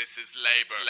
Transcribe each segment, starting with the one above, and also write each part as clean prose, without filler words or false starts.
This is labor.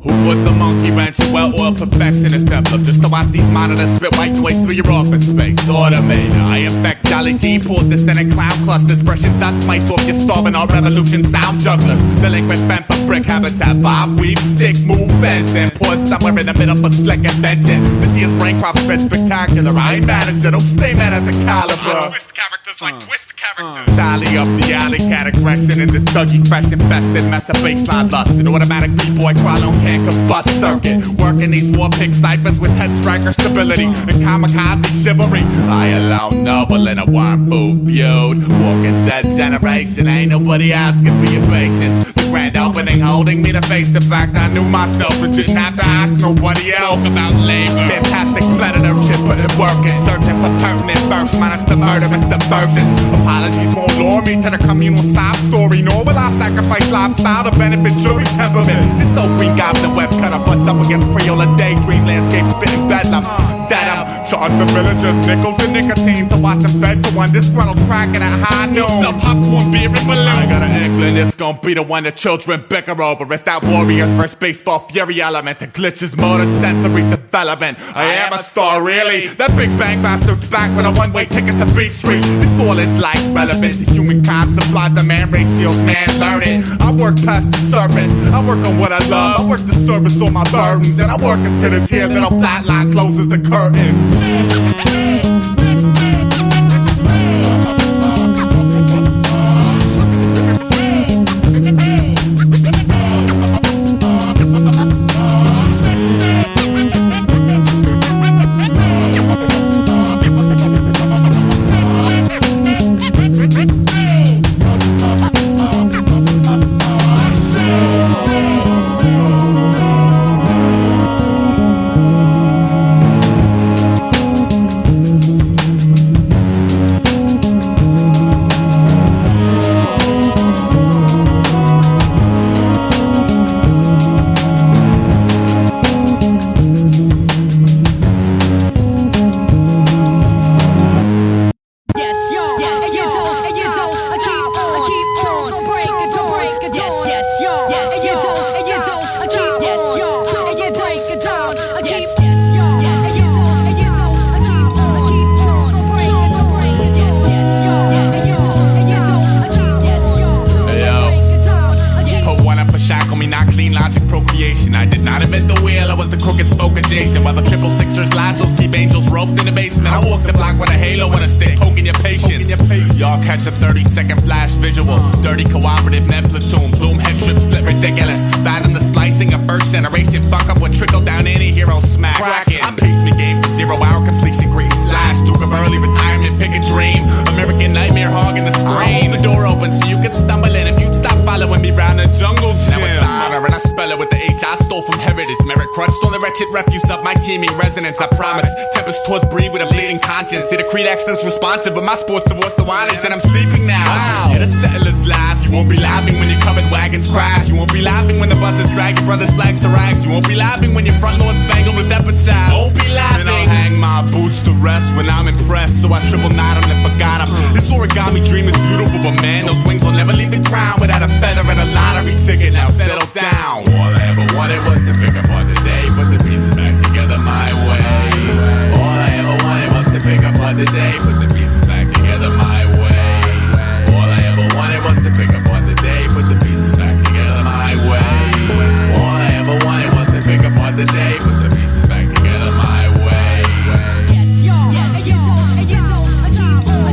Who put the monkey wrench in well-oiled perfectionist envelope just to watch these monitors spit white noise through your office space? Automator, I infect Jolly G, pulled descendant clown clusters, brushing dust mites off your starving our revolution sound jugglers. Delinquent bent for brick habitat, bob, weave, stick, move, fence, and pause somewhere in the middle for slick invention. This year's brain crop spit spectacular. I ain't manager, don't stay mad at the caliber. Twist characters like twist characters. Tally up the alley cat aggression in this Dougie fresh infested mess of baseline lust. An automatic B-boy crawl on can't combust circuit. Working these war pig ciphers with head striker stability and kamikaze chivalry. I alone noble in a one boot feud. Walking dead generation, ain't nobody asking for your patience. The grand opening holding me to face the fact I knew myself and didn't have to ask nobody else about labor. Fantastic predator chip put it working, searching for pertinent verse minus the murderous diversions. Apologies won't lure me to the communal sob story, nor will I sacrifice lifestyle to benefit jury temperament. This old green goblin web cutter butts up against Crayola daydream landscape spitting bedlam. That I'm charged for villagers, nickels and nicotine to watch them fed for one disgruntled cracking at high noon. Sell popcorn, beer, and balloon. I got an inkling it's gonna be the one that children bicker over. It's that Warriors vs. Baseball fury element that glitches motor sensory development. I am a star, really. That Big Bang bastard's back with a one-way ticket to Beach Street. This all is life relevant to humankind. Supply demand ratios, man, learn it. I work past the surface. I work on what I love. I work the service on my burdens, and I work until the tear little flat line closes the curtains. I did not invent the wheel, I was the crooked spoke adjacent. While the triple sixers lassos keep angels roped in the basement, I walk the block with a halo and a stick poking your patience. Y'all catch a 30-second flash visual. Dirty cooperative med platoon, bloom head trip split ridiculous. Fathom the splicing of first generation fuck up with trickle down anti-hero smack. Cracking. I paced me game for 0 hour completion, green slash. Duke of early retirement, pick a dream. American nightmare hogging the screen. The door open so you could stumble in if you'd stop following me round the jungle gym. Now it's honor and I spell it with the H I stole from heritage. Merit crutch, stole the wretched refuse of my teaming resonance. I promise. Tempest towards breed with a bleeding conscience. See the creed accent's responsive, but my sports divorce the wattage, and I'm sleeping now. Wow. Yeah, the settlers laugh. You won't be laughing when your covered wagons crash. You won't be laughing when the buses drag your brother's flags to rags. You won't be laughing when your front lawn's spangled with epitaphs. Won't be laughing. Then I'll hang my boots to rest when I'm impressed. So I triple knot them and forgot them. This origami dream is beautiful, but man, those wings will never leave the ground without a feather and a lottery ticket. Now settle down. All I ever wanted was to pick up on the day, put the pieces back together my way. All I ever wanted was to pick up on the day, put the pieces back together my way. All I ever wanted was to pick up on the day, put the pieces back together my way. All I ever wanted was to pick up on the day, put the pieces back together my way. Yes, y'all. Yes, and you don't. I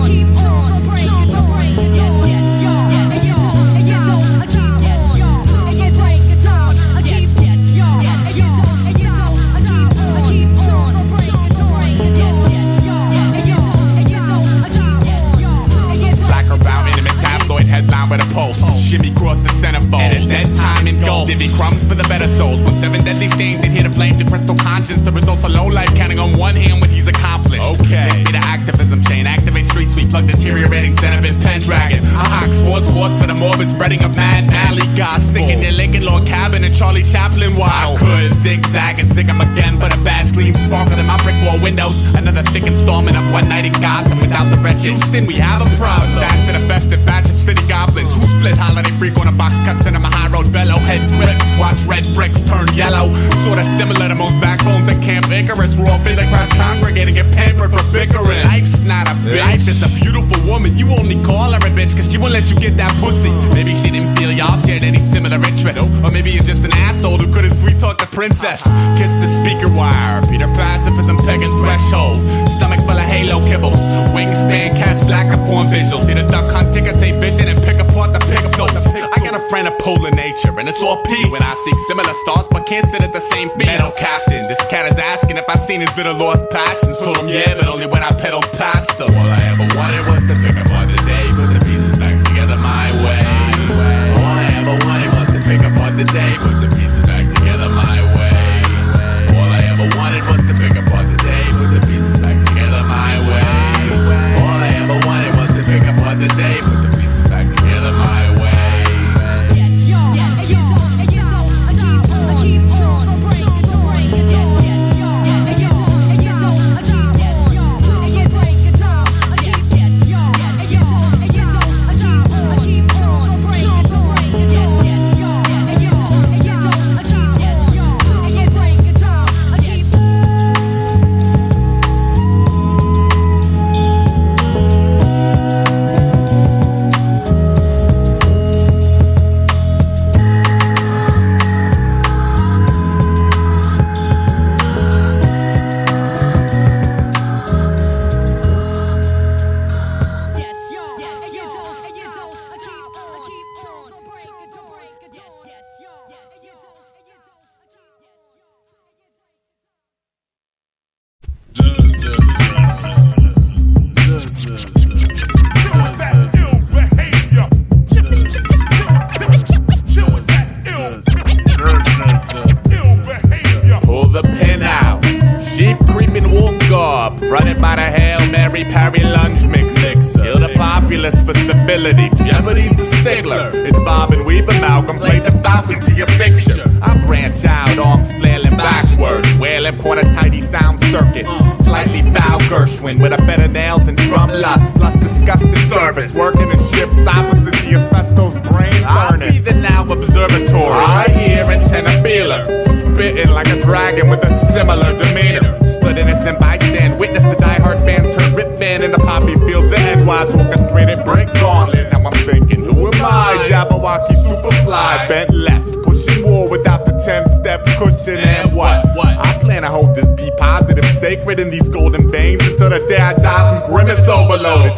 keep on breaking. Yes, y'all. Yes, and you don't. I keep on. Yes, y'all. And you break it down. Yes, y'all. Yes, and you don't. I keep on breaking. Yes, y'all. Yes, and you don't. I keep on. Slacker about intimate tabloid headline with a pulse. Shimmy cross the centerfold. At a dead time in gold. Divvy crumbs for the better souls. When 7 deadly stains, they here to blame the crystal conscience. The results of low life counting on one hand what he's accomplished. Okay. Link me to activism chain. Activate street sweep. plug deteriorating Zenobin Pendragon. I hawk sports course for the morbid spreading of mad valley gospel. Sick in your Lincoln Log cabin and Charlie Chaplin waddle. I could zigzag and zig 'em again, but a badge gleam sparkled in my brick wall windows. Another thick installment of One Night in Gotham without the wretched Houston, we have a problem. Taxed in a festive batch of city goblins who split holiday freak on a box cut cinema high road bellow. Head grips, watch red bricks turn yellow. Sorta similar to most backbones at Camp Icarus. We're all big like crowds congregating, get pampered for bickering. Life's not a bitch, life is a beautiful woman. You only call her a bitch cause she won't let you get that pussy. Maybe she didn't feel y'all shared any similar interests. Or maybe you're just an asshole who couldn't sweet talk the princess. Kiss the speaker wire, Peter pacifism pegging threshold. Stomach full of halo kibbles, wingspan cast black and porn visuals. Hit a duck hunt, ticker tape vision and pick apart the pixels. I got a friend of polar nature and it's all peace. When I seek similar stars but can't sit at the same feast. Meadow captain, this cat is asking if I seen his bit of lost passions. Told him yeah, but only when I pedaled past her. All I ever wanted was to pick apart the day, put the pieces back together my way. All I ever wanted was to pick apart the day, put the pieces back together my way. All I ever wanted was to pick apart the day, put the pieces back together my way. All I ever wanted was to pick apart the day, put the pieces back together my way. Yes, y'all. Yes, y'all. And you don't. I keep on. Don't break it. Yes, yes, y'all. And you don't. I keep on. And you break it down. Yes, y'all. And you don't. I keep on. Don't break it. Yes, yes, y'all. And you don't. Yes, y'all. And you break it down. Yes, y'all. And you don't. I keep on. Don't break it. Yes, yes, y'all. And you don't. Pull the pin out. Sheep creeping wolf garb, fronted by the Hail Mary Parry lunge mix. Kill the populace for stability. Jeopardy's a stickler. It's Bob and Weave amalgam. Play the falcon to your picture. I branch out, arms flailing backwards, wailing point a tidy sound circuit. Slightly foul Gershwin with a bed of nails and drum lust. Lust disgusting service, working in shifts opposite the asbestos brain burning. I'll be the now observatory. I hear antenna feeler, spitting like a dragon with a similar demeanor. Stood innocent bystand, witness the diehard fans turn rip band in the poppy fields of NY's orchestrated brick gauntlet. Now I'm thinking, who am I? Jabberwocky Superfly, bent left, pushing war without the 10-step cushion. And what? I plan to hold this be positive, sacred in these golden veins until the day I die from grimace overloaded.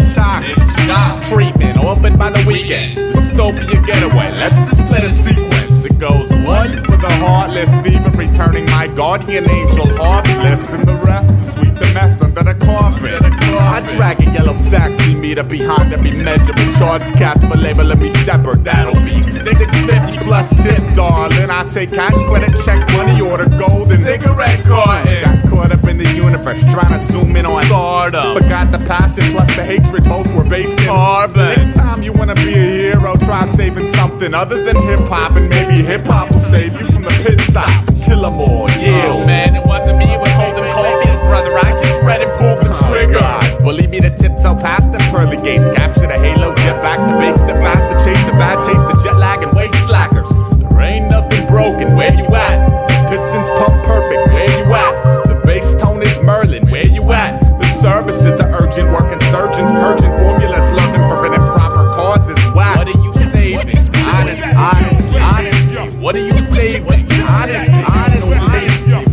Shock treatment, orphaned by the weekend. Dystopia getaway, let's display the sequence. It goes one for the heartless, even returning my guardian angel heartless, and the rest to sweep the mess under the carpet. I drag a yellow taxi meter behind every measurement charge cats for labeling me shepherd. That'll be $6.50 plus tip, darling. I take cash, credit, check, money order, gold and cigarette carton. Got caught up in the universe, trying to zoom in on stardom. Forgot the passion plus the hatred, both were based in carbon. Next time you wanna be a hero, try saving something other than hip-hop, and maybe hip-hop will save you from the pit stop. Kill 'em all, yeah. Oh man, it wasn't me, it was holding cold, brother. I just read and pulled the trigger. Believe me to tiptoe past the pearly gates, capture the halo, get back to base, the faster, chase the bad taste, the jet lag and waist slackers. There ain't nothing broken, where you at? Pistons pump perfect, where you at? The bass tone is Merlin, where you at? The services are urgent, working surgeons, purging formulas, looking for an improper causes. Whack. What are you saving? Honest. What are you saving? Honest.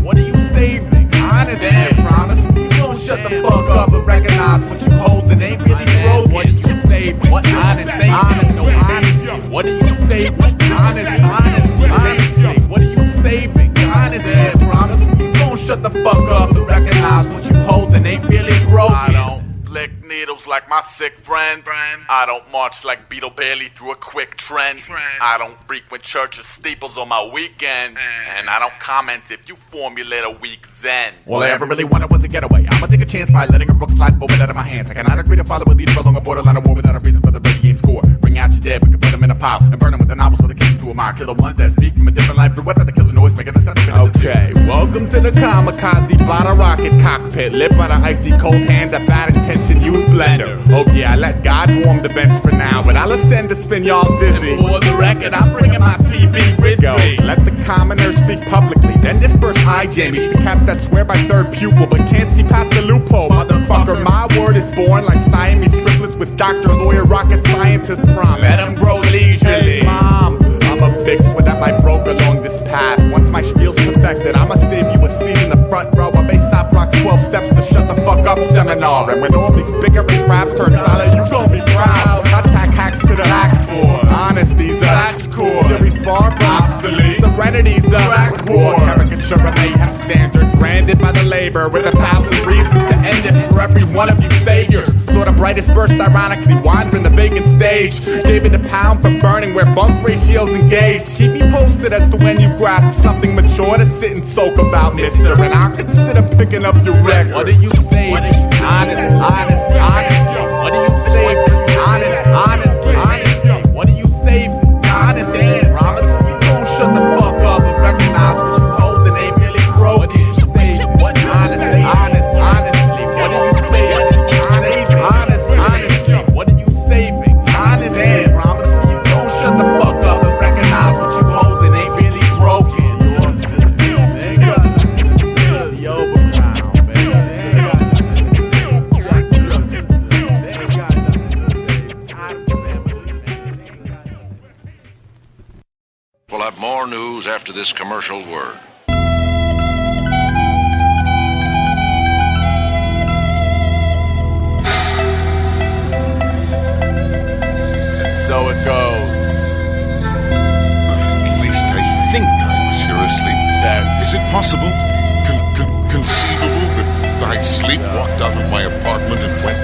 What are you saving? Honest. Damn, promise. You don't shut the fuck up and recognize what you holding ain't really broken. What are you saving? What honest? What are you saving? Honest. What are you saving? Honest. Damn, promise. You don't shut the fuck up and recognize what you holding ain't really broken. I don't flick needles. Beatles like my sick friend. I don't march like Beetle Bailey through a quick trend. I don't frequent churches, steeples on my weekend. And I don't comment if you formulate a weak zen. All I ever really wanted was a getaway. I'ma take a chance by letting a rook slide forward out of my hands. I cannot agree to follow a leader along a borderline of war without a reason for the ready game score. Bring out your dead, we can put them in a pile and burn them with the novels for the kings to admire. Kill the ones that speak from a different life, but whether the killer noise making the sound of Okay, welcome to the kamikaze bottle rocket cockpit, lit by the icy cold hand that bad intention use blender. Oh yeah, I let God warm the bench for now, but I'll ascend to spin y'all dizzy. And for the record, I'm bringing my TV with me. Let the commoners speak publicly, then disperse eye jammies to cats that swear by third pupil but can't see past the loophole. Motherfucker, my word is born like Siamese triplets with doctor, lawyer, rocket scientist promise. Let them grow leisurely. Hey, Mom, I'm a fix what that might broke along this path. Once my spiel's perfected, I'ma save you a seat in the front row of Aesop Rock's 12 steps to shut the fuck up seminar. And when all these bickering crabs turn solid, you gon' be proud. Attack hacks to the backboard. Honesty's a that's core. Fury's far from obsolete. Serenity's a backboard. Caricature a mayhem standard, branded by the labor with 1,000 reasons to end this for every one of you saviors. Sort of brightest burst, ironically wandering the vacant stage. Gave it a pound for burning where bunk ratios engaged. Keep me posted as to when you grasp something mature to sit and soak about, mister. And I'll consider picking up your record. What do you say? Honest. What do you say? Honest. What do you say? Honest. Promise you don't shut the fuck up and recognize what you hold and ain't really broke. What do you say? What honestly? What do you say? Honestly. What are you saving? Honest. Promise you don't shut the fuck up and recognize what you hold and ain't really broken. We'll have more news after this commercial word. So it goes. At least I think I was here asleep. Is it possible, conceivable that I sleepwalked out of my apartment and went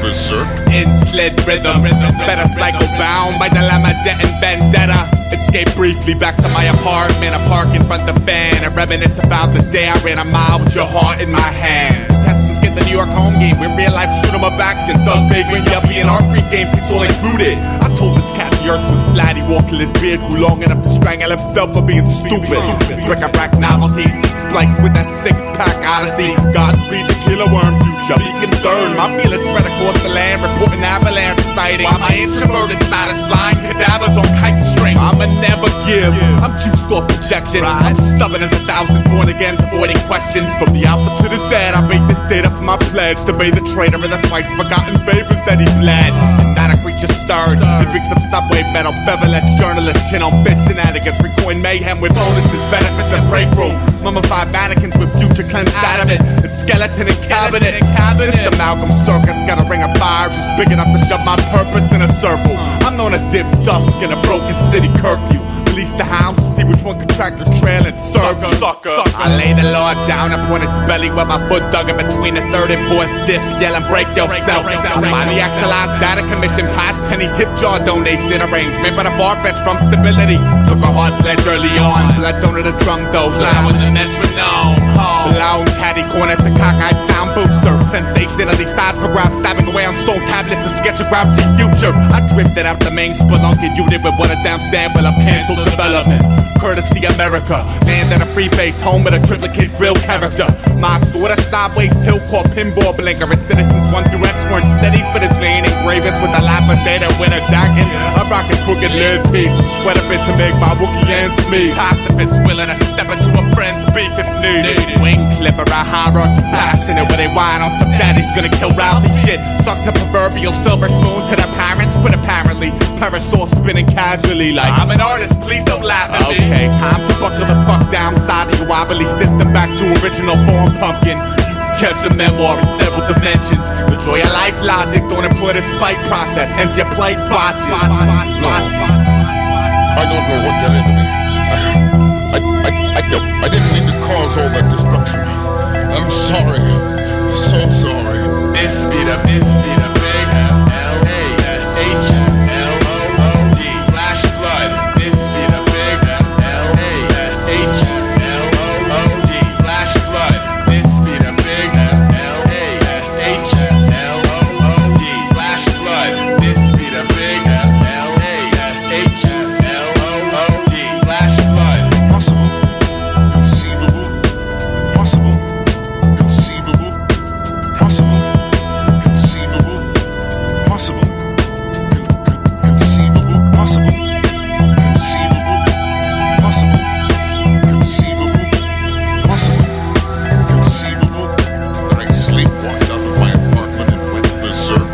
berserk? Inslid rhythm, better cycle bound by dilemma, debt and vendetta. Escape briefly back to my apartment. I park in front of the van and reminisce about the day I ran a mile with your heart in my hand. Contestants get the New York home game with real life shoot 'em up action. Thug big when yuppie and our Greek game piece all included. I told this cat the earth was flat. He walked till his beard grew long enough to strangle himself for being stupid. Bric-a-brac novelties spliced with that six-pack odyssey. Godspeed the killer worm future. Be concerned, my feelings spread across the land, reporting avalanche sighting. While my introverted side is flying cadavers on kite string. I'ma never give. I'm juiced off projection. I'm stubborn as 1,000 born again, avoiding questions. From the alpha to the Z, I make this data for my pledge to be the traitor in the twice forgotten favors that he fled. And not a creature stirred. It reeks of subway metal, beverage journalists, chin on fish shenanigans, recoin mayhem with bonuses, benefits, and break room. Mummified mannequins with future cleansed adamant. It's skeleton and cabinet. It's amalgam circus, got a ring of fire just big enough to shove my purpose in a circle. I'm known to dip dusk in a broken city curfew. Release the hounds to see which one can track the trail and serve sucker. I lay the Lord down upon its belly with my foot dug in between the third and fourth disc, yelling break yourself. Finally actualized data commission past penny tip jar donation arrangement, but a far-fetched from stability. Took a hard pledge early on, blood donor the drum dozer. Loud with the metronome. Loud catty corner to cockeyed sound booster. Sensation of these seismographs stabbing away on stone tablets to sketch a grouchy future. I drifted out the main spelunky unit with what a damn sample of canceled development. Courtesy America, land at a free base, home with a triplicate real character. My sort of sideways tilt called pinball blinker. And citizens 1 through X weren't steady for this vein. Engravings with a lapidated winter jacket. I rock a crooked lid piece, sweater bit to make my Wookiee ends meet. Pacifist willing to step into a friend's beef if needed. Wing clipper, a hierarchy passionate where they whine on some daddy's gonna kill Ralphie shit. Suck the proverbial silver spoon to their parents, but apparently parasol spinning casually like I'm an artist, please don't laugh at me. Okay, time to buckle the fuck down side of your wobbly system back to original form, pumpkin. Catch the memoir in several dimensions. The joy of life logic, don't employ the spite process, hence your plate botches. I don't know what got into me. I didn't mean to cause all that destruction. I'm sorry. So sorry. This Misfeed of misfeed of big L-A-S-H-L-O-O-D. Flash flood. Misfeed of big L-A-S-H-L-O-O-D. Flash flood. Misfeed of big L-A-S-H-L-O-O-D. Flash flood. Misfeed of big L-A-S-H-L-O-O-D. Flash flood. Possible, conceivable, possible, conceivable, possible, conceivable, possible, conceivable, possible, conceivable, possible, conceivable, possible, conceivable, that I sleepwalked out of my apartment and went berserk.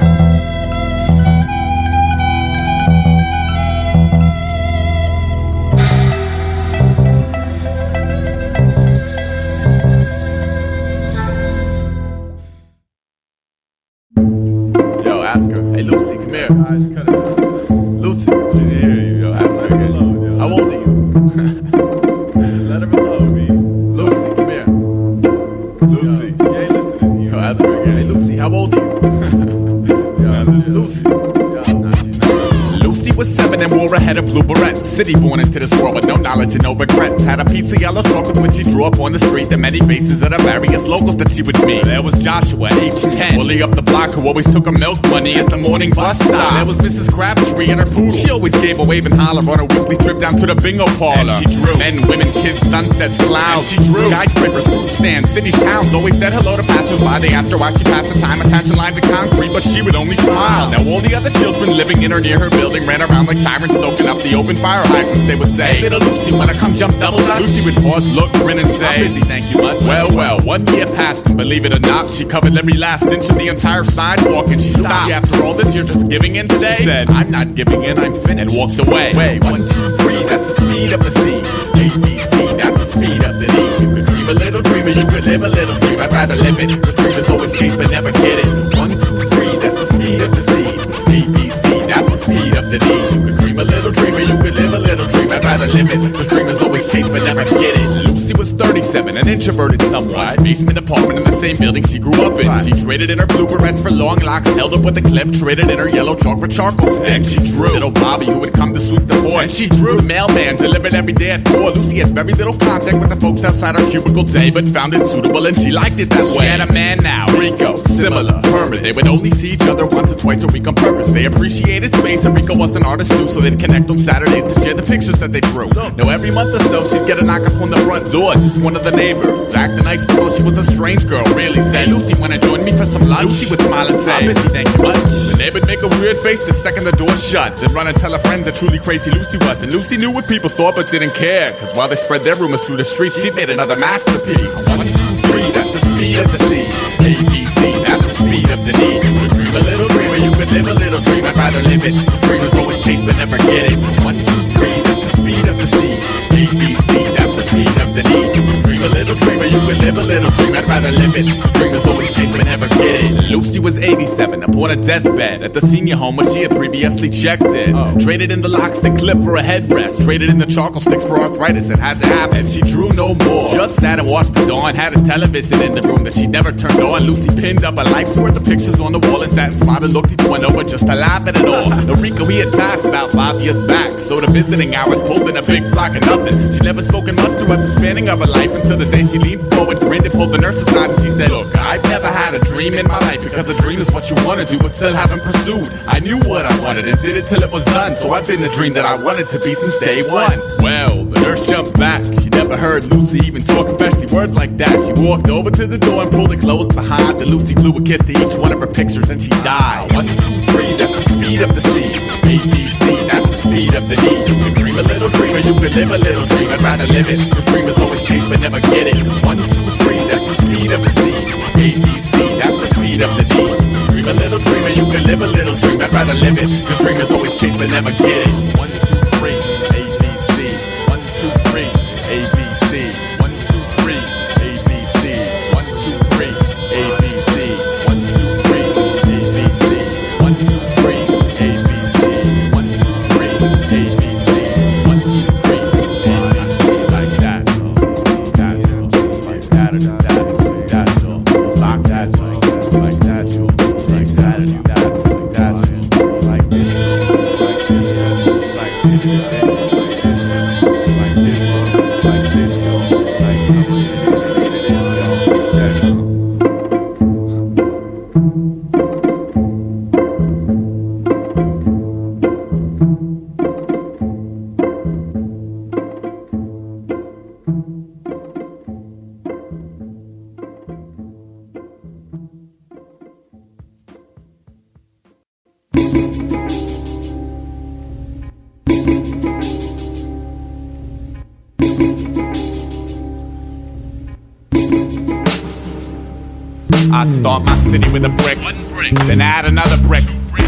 Yo, ask her. Hey, Lucy, come here. Eyes cut it. Lucy, she didn't hear you. Yo, ask her again. How old are you? Let her alone, me. Lucy, come here. Lucy, you ain't listening to you. Yo, ask her again. Hey, Lucy, how old are you? Lucy. Lucy was 7 and wore a head of blue barrettes. City born into this world with no knowledge and no regrets. Had a piece of yellow chocolate when she drew up on the street. The many faces of the various locals that she would meet. There was Joshua, age 10, bully up the block who always took her milk money at the morning bus stop. There was Mrs. Crabtree and her poodle. She always gave a wave and holler on her weekly trip down to the bingo parlor. And she drew men, women, kids, sunsets, clouds. And she drew skyscrapers, fruit stands, cities, towns. Always said hello to passers-by. They asked her why she passed the time attaching lines of concrete, but she would only smile. Now all the other children living in or near her building ran around like tyrants, soaking up the open fire hydrants. They would say, hey, little Lucy, wanna come jump double dutch? Lucy would pause, look, grin, and say, I'm busy, thank you much. Well, 1 year passed, and believe it or not, she covered every last inch of the entire sidewalk, and she stopped. After all this, you're just giving in today? She said, I'm not giving in, I'm finished, and walked away. 1, 2, 3, that's the speed of the sea. ABC, that's the speed of the D. You could dream a little dreamer, you could live a little dream. I'd rather live it. The dream is always chase, but never get it. 1, 2, 3, that's the speed of the sea. ABC, that's the speed of the D. You could dream a little dreamer, you could live a little dream. I'd rather live it. The dream is always chase, but never get it. Lucy was 37 and introverted somewhat. Basement apartment in the same building she grew up in. She traded in her blue barrettes for long locks, held up with a clip, traded in her yellow chalk for charcoal sticks. She drew little Bobby who would come to sweep the porch. And she drew the mailman delivered every day at 4. Lucy had very little contact with the folks outside her cubicle day, but found it suitable and she liked it that way. She had a man now, Rico, similar, Herman. They would only see each other once or twice a week on purpose. They appreciated space and Rico was an artist too, so they'd connect on Saturdays to share the pictures that they drew. Now every month or so she'd get a knock up on the front door, just one of the neighbors. Acting nice because she was a strange girl, really said, hey, Lucy, wanna join me for some lunch? Lucy would smile and say, I'm busy, thank you much. The neighbor'd make a weird face the second the door shut, then run and tell her friends how truly crazy Lucy was. And Lucy knew what people thought but didn't care, cause while they spread their rumors through the streets, she made another masterpiece. 1, 2, 3, that's the speed of the sea. ABC, that's the speed of the D. You could dream a little dreamer, you could live a little dream. I'd rather live it. The dreamers always chase but never get it. 1, 2, 3, that's the speed of the sea. ABC, that's the speed of the D. You could dream a little dreamer, you could live a little dream. I'd rather live it. The dreamers always chase but never get it. Lucy was 87, upon a deathbed at the senior home where she had previously checked it. Traded in the locks and clip for a headrest. Traded in the charcoal sticks for arthritis. It had to happen. She drew no more. Just sat and watched the dawn. Had a television in the room that she never turned on. Lucy pinned up a life's worth of pictures on the wall and sat and smiled and looked each one over just to laugh at it all. The Rico he had passed about 5 years back, so the visiting hours pulled in a big flock of nothing. She never spoken much throughout the spanning of her life until the day she leaned forward, grinned and pulled the nurse aside and she said, look, I've never had a dream in my life, because a dream is what you want to do but still haven't pursued. I knew what I wanted and did it till it was done, so I've been the dream that I wanted to be since day one. Well, the nurse jumped back. She never heard Lucy even talk, especially words like that. She walked over to the door and pulled it closed behind. Then Lucy blew a kiss to each one of her pictures and she died. 1, 2, 3, that's the speed of the sea. ABC, that's the speed of the D. You could dream a little dream or you could live a little dream. I'd rather live it. The dreamers always chase but never get it. 1, 2, 3, that's the speed of the sea. ABC, that's the speed of the D. Dream a little dream or you could live a little dream. I'd rather live it. The dreamers always chase but never get it. 1, 2, 3, ABC. 1, 2, 3, ABC. 1, 2, 3, ABC. 1, 2, 3, ABC. 1, 2, 3, ABC. 1, 2, 3, ABC. 1, 2, 3, ABC. 1, 2, 3, ABC. Like that. Like that. Like that. Like that. Like that. Like that. I start my city with a brick, then add another brick.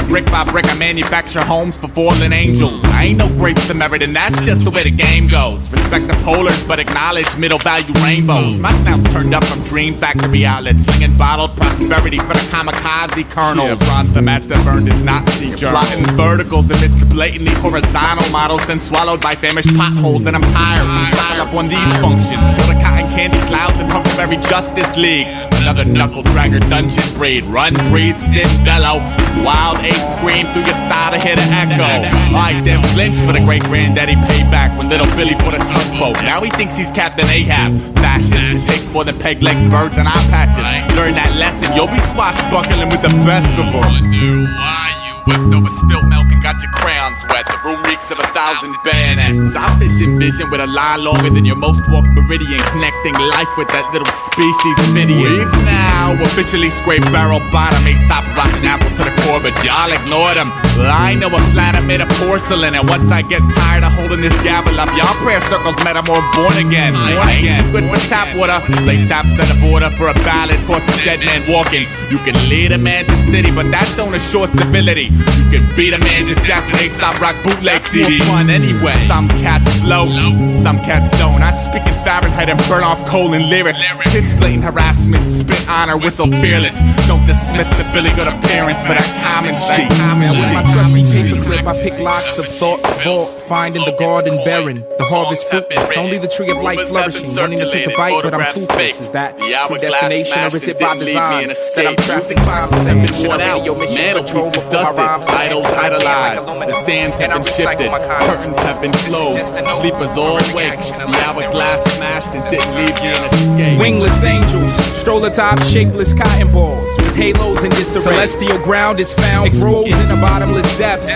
Brick by brick, I manufacture homes for fallen angels. I ain't no great Samaritan, that's just the way the game goes. Respect the polars, but acknowledge middle value rainbows. My sound's turned up from Dream Factory outlets, slinging bottled prosperity for the kamikaze colonel. Yeah, bronze the match that burned his Nazi journal. Plotting verticals amidst the blatantly horizontal models, then swallowed by famished potholes. And I'm tired, up on these functions. Kill the cotton candy clouds and Huckleberry Justice League. Another knuckle dragger dungeon breed. Run, breathe, sit, bellow. Wild Ace scream through your style to hear the echo. Alright then, flinch for the great granddaddy payback when little Billy put a tugboat. Now he thinks he's Captain Ahab. Fascist, it takes more than peg legs, birds, and eye patches. Learn that lesson, you'll be swashbuckling with the best of them. Wonder why you whipped over spilt milk and got your crayons wet. The room reeks of 1,000 bayonets. I vision with a line longer than your most walk meridian, connecting life with that little species of idiot. We've now officially scraped barrel bottom, Aesop rotten apple to the core, but y'all ignored him. Well, I know a planet made of porcelain, and once I get tired of holding this gavel up, y'all prayer circles met I'm more born again. I ain't too good for tap water. Play taps out of order for a ballad, course a dead man walking. You can lead a man to city, but that don't assure civility. You can beat a man to death with Aesop rock bootleg CDs. More fun anyway. Some cats float, some cats don't. I speak in Fahrenheit and burn off coal and lyric. Kiss blatant harassment, spit honor, whistle fearless. Don't dismiss the Billy good appearance for that common shit. With my trusty paperclip, I pick locks of thoughts vault, finding the garden barren, the harvest fruitless. Only the tree of life flourishing, wanting to take a bite, but I'm toothless. Is that predestination, or is it by design that I'm trapped in time? Your mission control before my rhymes. Idols idolized, the sands have been shifted, curtains have been closed, sleepers all awake. The hourglass smashed and didn't leave me an escape. Wingless angels, stroller top, shapeless cotton balls with halos in disarray. Celestial ground is found exposed in a bottomless depth,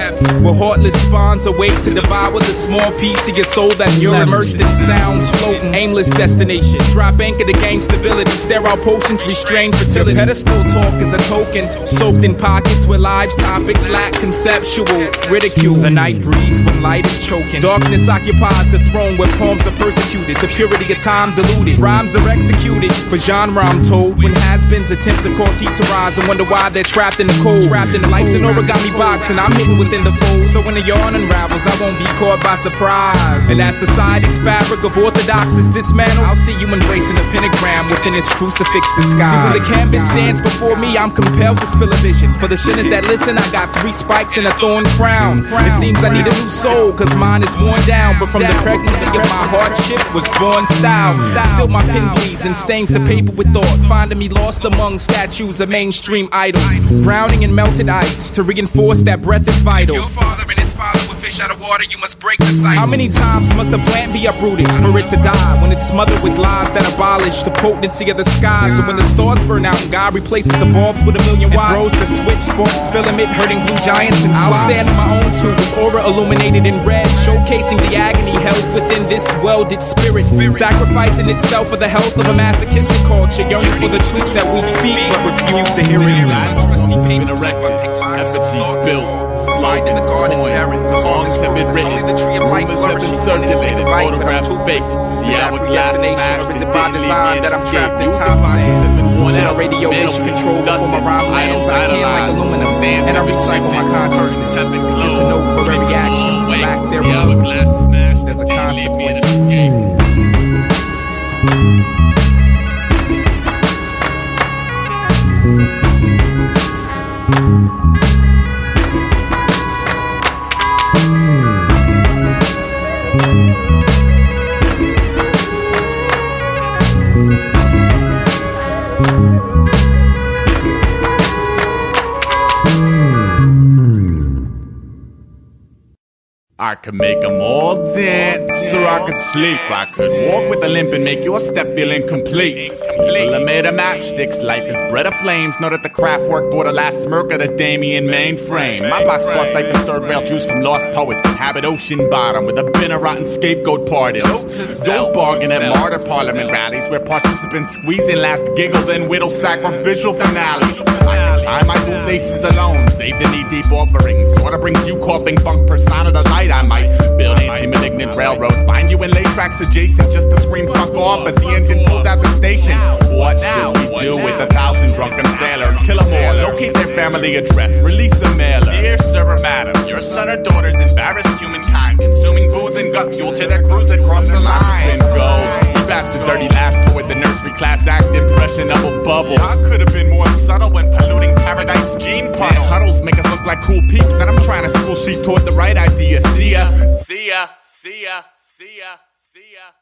where heartless spawns await to devour the small piece of your soul that's you're immersed in sound, floating, aimless destination. Drop anchor to gain stability, sterile potions restrain fertility. Pedestal talk is a token soaked in pockets where lives topics lack conceptual ridicule. The night breathes when light is choking. Darkness occupies the throne where poems are persecuted. The purity of time diluted. Rhymes are executed for genre, I'm told. When has-beens attempt to cause heat to rise and wonder why they're trapped in the cold. Trapped in the life's an origami box and I'm hidden within the fold. So when the yarn unravels, I won't be caught by surprise. And as society's fabric of orthodox is dismantled, I'll see you embracing a pentagram within its crucifix disguise. See when the canvas stands before me, I'm compelled to spill a vision. For the sinners that listen, I got 3 spikes and a thorn crown. It seems I need a new soul, cause mine is worn down. But from the pregnancy of my hardship was born style. Still my pen bleeds and stains the paper with thought, finding me lost among statues of mainstream idols. Drowning in melted ice to reinforce that breath is vital. Your father and his father were fish out of water, you must break the cycle. How many times must a plant be uprooted for it to die? When it's smothered with lies that abolish the potency of the skies. And when the stars burn out and God replaces the bulbs with 1,000,000 watts, throws the switch, sparks filament, hurting blue giants and I'll stand on my own too, with aura illuminated in red, showcasing the agony held within this welded spirit, sacrificing itself for the health of a masochistic culture, yearning for the truth that we seek but refuse to hear it. Trusty paper record, effigy built, slide in the garden barren. Songs have been written, rumors have been circulated, photographs faked. The hourglass smashed and didn't leave me an escape. Music boxes have been worn out, radio mission control before my rhyme lands. I can't like aluminum, and I recycle my consciousness. Just a note for every action, lack thereof. There's a consequence. I could make them all dance, or I could sleep. I could walk with a limp and make your step feel incomplete. People are made of matchsticks, life is bred of flames. Know that the craft work bore the last smirk of the Damien mainframe. My boxcar siphon third rail juice from lost poets. Inhabit ocean bottom with a bin of rotten scapegoat parties. Don't bargain at martyr parliament rallies where participants squeeze in last giggle, then whittle sacrificial finales. I tie my bootlaces alone, save the knee-deep offerings. Sorta brings you coughing bunk persona to light. I might build anti-malignant railroad, find you in lay tracks adjacent just to scream fuck off as the engine pulls out the station. What should we do with 1,000 drunken family address, release a mailer. Dear sir or madam, your son or daughter's embarrassed humankind, consuming booze and gut fuel till their crews had crossed the line. Spin gold, he bats a dirty laugh toward the nursery class act impression of a bubble. I could have been more subtle when polluting paradise gene puddle. Huddles make us look like cool peeps, and I'm trying to school sheep toward the right idea. See ya, see ya, see ya, see ya.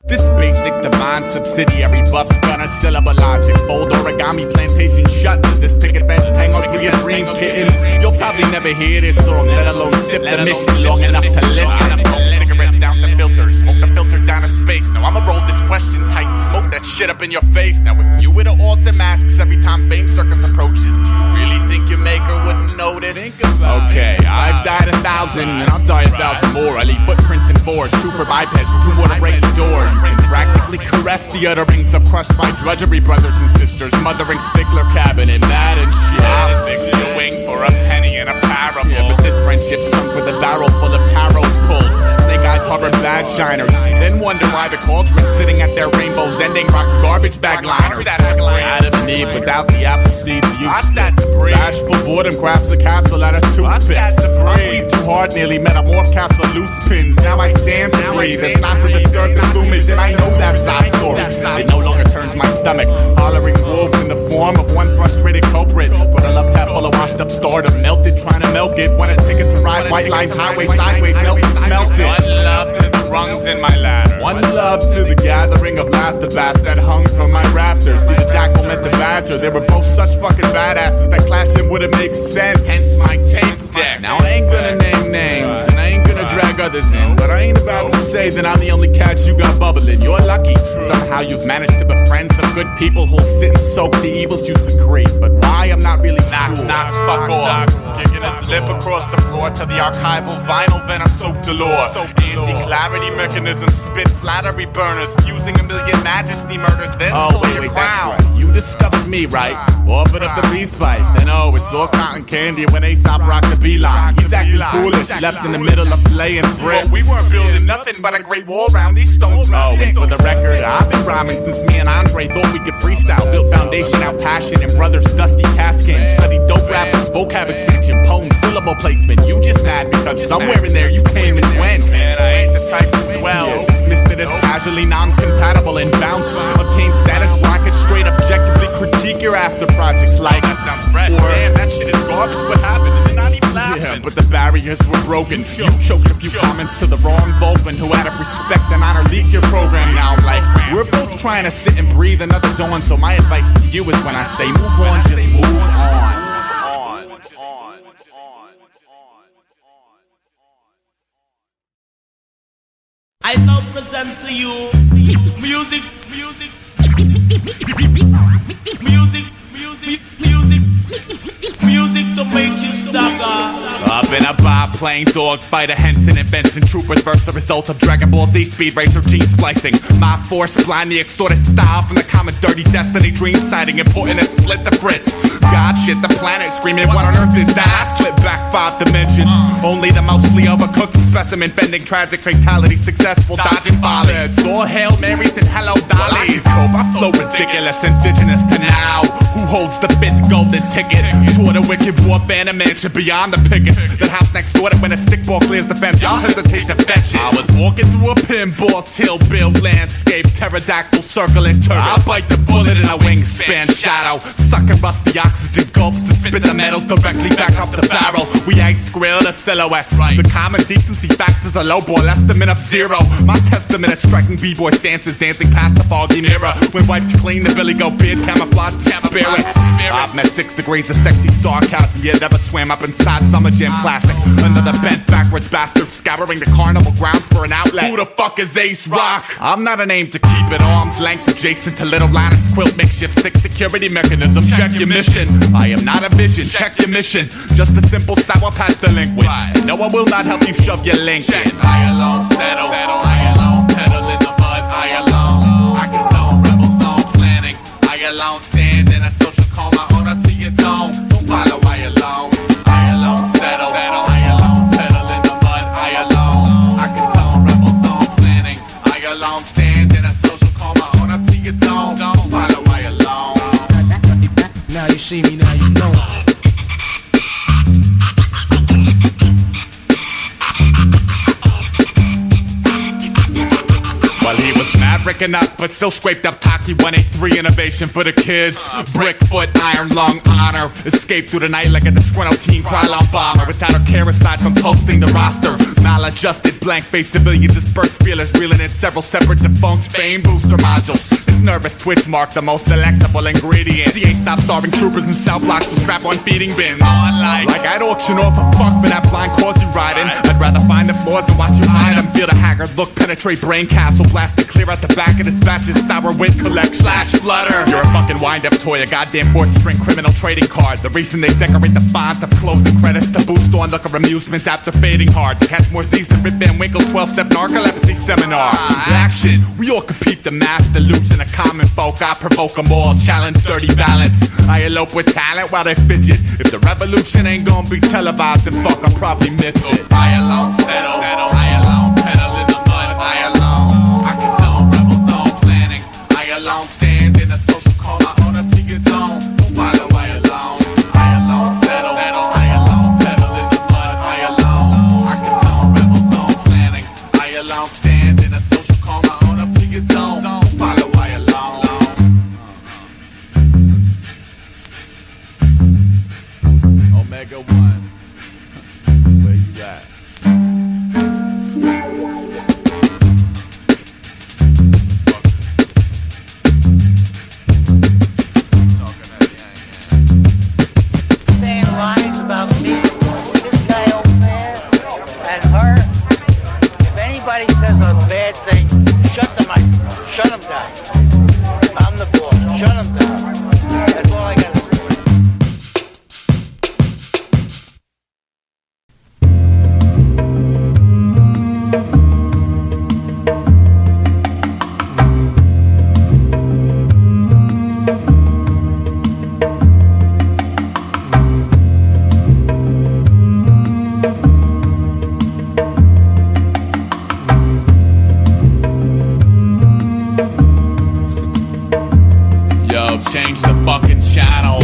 This basic divine subsidiary buffs gunner syllable logic. Fold origami plantation shut. Does this picket fence tangle through your dream kitten? You'll probably never hear this song, let alone sip the mission long enough to listen. Smoke cigarettes down the filter, smoke the filter down to space. Now I'ma roll this question tight, smoke that shit up in your face. Now if you were to alter masks every time Fame Circus approaches, do you really think your maker wouldn't notice? Okay, I've died 1,000 and I'll die 1,000 more. I leave footprints in fours, 2 for bipeds, 2 more to break the door, and practically caress the utterings of crushed by drudgery brothers and sisters, mothering Stigler cabinet, mad and shit. I'll fix your wing for a penny and a parable. Yeah, but this friendship's sunk with a barrel full of taros pulled. Snake eyes hover bad shiners, then wonder why the cauldron's sitting at their rainbows, ending rocks garbage bag liners. Adam and Eve without the apple seeds useless. Bashful boredom crafts a castle out of toothpicks. I breathed too hard, nearly metamorph castle loose pins. Now I stand to breathe, it's not to disturb the plumage, and I know that side story. It no longer turns my stomach, hollering wolf in the form of one frustrated culprit. But a love tap full of washed up stardom, melted trying to milk it. Want a ticket to ride white lines highway sideways, melt and smelt it. One love to the rungs in my ladder, one love to the gathering of laughter bats that hung from my rafters. See, the jackal met the badger, they were both such fucking badasses that clashing wouldn't make sense. Hence my tape deck. Now I ain't gonna name names, and I ain't gonna drag others in, but I ain't about to say that I'm the only cat you got bubbling. You're lucky, somehow you've managed to befriend some good people who'll sit and soak the evils you secrete. But why, I'm not really knock, fuck off. Kicking his lip across the floor to the archival vinyl venom soaked allure. Anti-clarity mechanisms spit flattery burners, fusing a million majesty murders, then stole your crown. Right. You discovered me, right? Offered up the beast pipe, then it's all cotton candy when Aesop rocked the beeline. He's acting foolish, left in the middle of laying bricks. We weren't building nothing but a great wall around these stones. For the record, I've been rhyming since me and Andre thought we could freestyle. Built foundation out passion and brothers dusty cascades. Studied dope rappers, vocab expansion, poem, syllable placement. You just mad because somewhere in there you came and went. Man, I ain't the type to dwell. Dismissed it as casually non-compatible and bounced. Obtained status where I could straight objectively critique your after projects like that sounds fresh. Damn, that shit is garbage. What happened? And they're not even laughing. Yeah, but the barriers were broken. You choked a few comments to the wrong Vulcan who out of respect and honor leaked your program. Now I'm like, we're both trying to sit and breathe another dawn. So my advice to you is when I say move on, just move on. I now present to you music to make you stagger. Up in a bar playing dog fighter, Henson and Benson troopers versus the result of Dragon Ball Z speed racer gene splicing. My force blind the extorted style from the common dirty destiny dream sighting, important to split the Fritz. God shit the planet screaming, what on earth is that? I slip back 5 dimensions, only the mostly overcooked specimen bending tragic fatality, successful dodging volleys. All Hail Marys and hello dollies. I flow ridiculous, indigenous to now. Who holds the fifth golden ticket toward a wicked warfare and a mansion beyond the pickets? The house next door that when a stickball clears the fence, y'all hesitate to fetch it. I was walking through a pinball till build landscape, pterodactyl circling turtle. I'll bite the bullet in a wingspan shadow, sucking rusty oxygen gulps and spit the metal directly back up the barrel. We ain't square the silhouettes. Right. The common decency factor's a low ball estimate of 0. My testament is striking b-boy stances, dancing past the foggy mirror. When wiped clean, the Billy Goat beard camouflage the spirits. I've met 6 degrees of sexy sarcasm, yet never swam up inside Summer Jam Classic. Another bent backwards bastard scouring the carnival grounds for an outlet. Who the fuck is Ace Rock? I'm not a name to keep at arm's length, adjacent to little Linus quilt makeshift 6 security mechanism. Check your mission. I am not a vision. Check your mission. Just a simple sour patch delinquent. No, I will not help you shove your link. I alone settle. I alone pedal in the mud. I alone. I condone rebel zone planning. I alone stand in a social coma. Hold up to your tone. Don't follow. I alone. I alone settle. I alone pedal in the mud. I alone. I condone rebel zone planning. I alone stand in a social coma. Hold up to your tone. Don't follow. I alone. Now you see me, now you know. slick enough, but still scraped up Taki 183 innovation for the kids. Brick foot, iron lung, honor. Escape through the night like a disgruntled teen Krylon bomber. Without a care aside from posting the roster. Maladjusted, blank-faced civilian, dispersed feelers, reeling in several separate defunct fame booster modules. His nervous twitch marked the most delectable ingredient. The Aesop starving troopers and cell blocks with strap-on feeding bins. Like I'd auction off a fuck for that blind cause you riding. I'd rather find the flaws and watch you hide them. Feel the haggard look penetrate brain castle, blast it clear out the back of dispatches. Sour wind collect slash flutter. You're a fucking wind-up toy, a goddamn fourth-string criminal trading card. The reason they decorate the font of closing credits to boost on look of amusements after fading hard. To catch more Z's than Rip Van Winkle's 12-step narcolepsy seminar. Action, we all compete the mass delusion of common folk. I provoke them all, challenge dirty balance. I elope with talent while they fidget. If the revolution ain't gonna be televised, then fuck, I'll probably miss it. I alone settle, I alone pedal in the mud, I alone. I condone rebel zone planning. I alone stand in a social call, I own up to your tone. Follow, I alone. I alone settle, I alone pedal in the mud, I alone. I condone rebel zone planning. I alone stand in a social call, I own up to your tone. Follow, I alone. Omega 1, where you at? Saying lies about me, this guy over there, and her. If anybody says a bad thing, shut them down. I'm the boss, shut them down. That's all I gotta say. Change the fucking channel.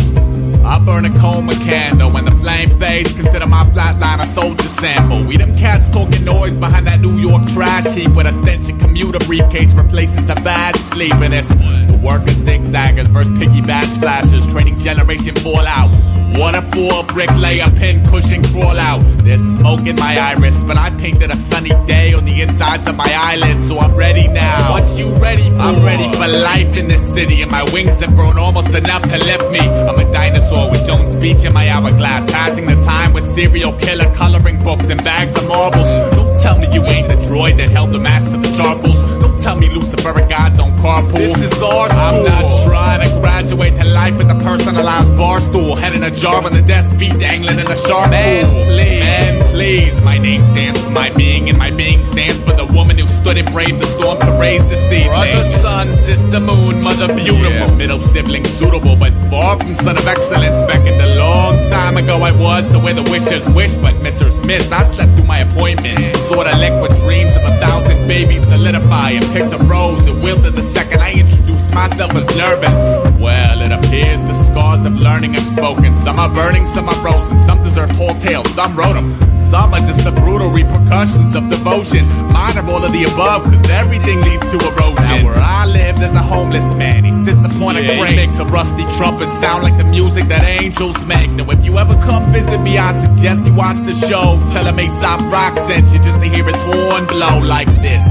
I burn a coma candle when the flame fades. Consider my flatline a soldier sample. We them cats talking noise behind that New York trash heap with a stench and commuter briefcase replaces a bad sleep. And it's the work of zigzaggers versus piggyback flashers. Training generation fallout. Waterfall, bricklayer, pin cushion crawl out. There's smoke in my iris, but I painted a sunny day on the insides of my eyelids, so I'm ready now. What you ready for? I'm ready for life in this city, and my wings have grown almost enough to lift me. I'm a dinosaur with Jones Beach in my hourglass, passing the time with serial killer coloring books and bags of marbles. Don't tell me you ain't the droid that held the mask to the charcoals. Don't tell me Luciferic God don't carpool. This is our school. I'm not trying to graduate to life with a personalized bar stool, head in a jar on the desk, feet dangling in a shark pool. Man, please. My name stands for my being, and my being stands for the woman who stood and braved the storm to raise the seedling. Brother, sun, sister, moon, mother, beautiful. Middle sibling, suitable, but far from son of excellence. Beckoned a long time ago I was to where the wishers wish, but missers miss. I slept through my appointment, saw the liquid dreams of 1,000 babies solidify, and picked a rose and wilted the second I introduced myself as nervous. Well, it appears the scars of learning have spoken. Some are burning, some are frozen, some deserve tall tales, some wrote them. Some are just the brutal repercussions of devotion. Mine are all of the above, cause everything leads to erosion. Now where I live, there's a homeless man. He sits upon a crane, makes a rusty trumpet sound like the music that angels make. Now if you ever come visit me, I suggest you watch the show. Tell him Aesop Rock sent you just to hear his horn blow like this.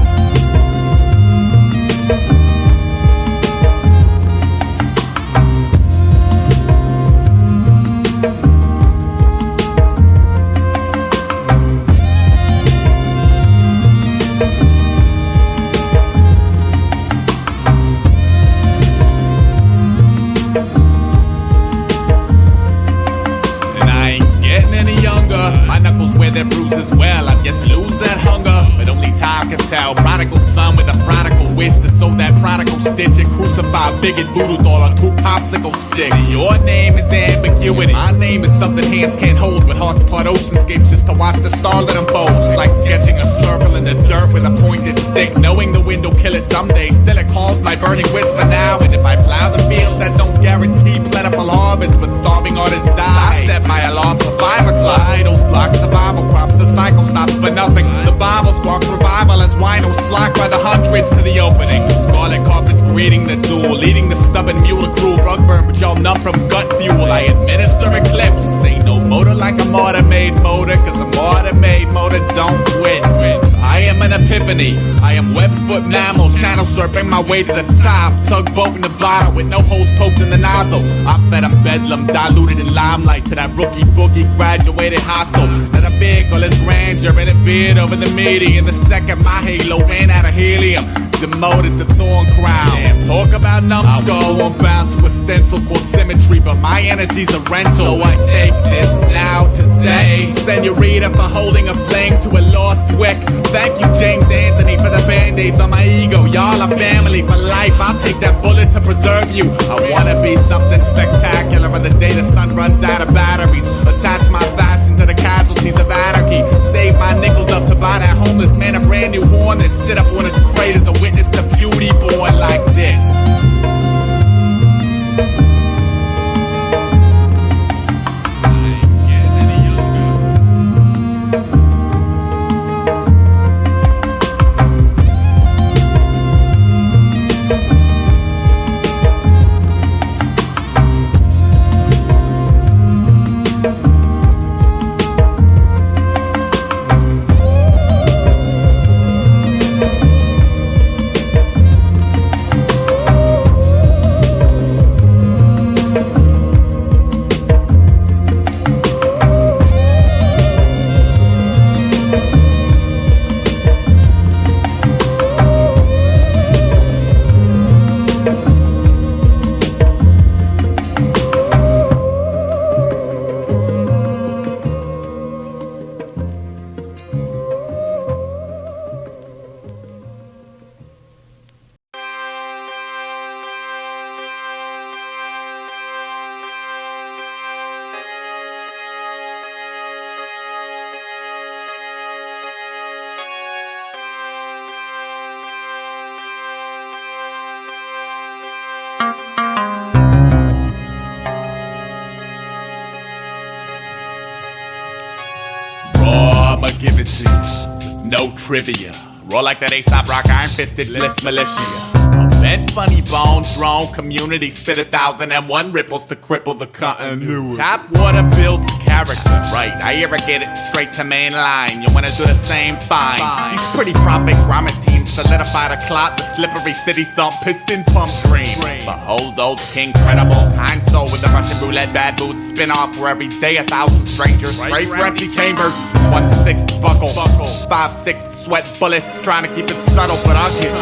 Their bruises well, I've yet to lose that hunger, but only time can tell. Prodigal son with a prodigal wish to sew that prodigal stitch and crucify bigot voodoo doll on 2 popsicle sticks. Your name is ambiguity, my name is something hands can't hold, but hearts part oceanscapes just to watch the starlit unfold. It's like sketching a circle in the dirt with a pointed stick, knowing the wind will kill it someday. Still it calls my burning wish for now, and if I plow the fields that don't guarantee plentiful harvest, but starving artists die. I set my alarm for 5 o'clock. Those block survival crops, the cycle stops for no nothing. The Bible squawks revival as winos flock by the hundreds to the opening. The scarlet carpets greeting the duel, leading the stubborn mule, a cruel rug burn, but y'all numb from gut fuel. I administer eclipse. Ain't no motor like a martyr-made motor, cause a martyr-made motor don't quit. I am an epiphany. I am webfoot mammals, channel surfing my way to the top. Tugboat in the bottle with no holes poked in the nozzle. I fed them bedlam, diluted in limelight to that rookie boogie graduated hostile. That a big all his grandeur and a beard over the median. The second my halo ran out of helium, demoted to thorn crown. Damn, talk about numbskull. I'm bound to a stencil called symmetry, but my energy's a rental. So I take this now to say, senorita, for holding a flame to a lost wick. Thank you, James Anthony, for the band-aids on my ego. Y'all are family for life. I'll take that bullet to preserve you. I wanna be something spectacular on the day the sun runs out of batteries. Attach my fashion to the casualties of anarchy. Save my nickels up to buy that homeless man a brand new horn that sit up on his crate as a witness to beauty born like this. I'ma give it to you. No trivia. Roll like that Aesop rock, iron-fisted list militia. A bent funny bone drone community spit 1,001 ripples to cripple the continuity. Tap water builds character, right? I irrigate it straight to main line. You wanna do the same? Fine. These pretty profit grommet teams solidify the clot, the slippery city sump piston pump dream. Behold old king credible, kind soul with the Russian roulette bad boots spin off where every day 1,000 strangers straight for empty chambers. 1/6 buckle, 5/6 sweat bullets, trying to keep it subtle, but I'll get you.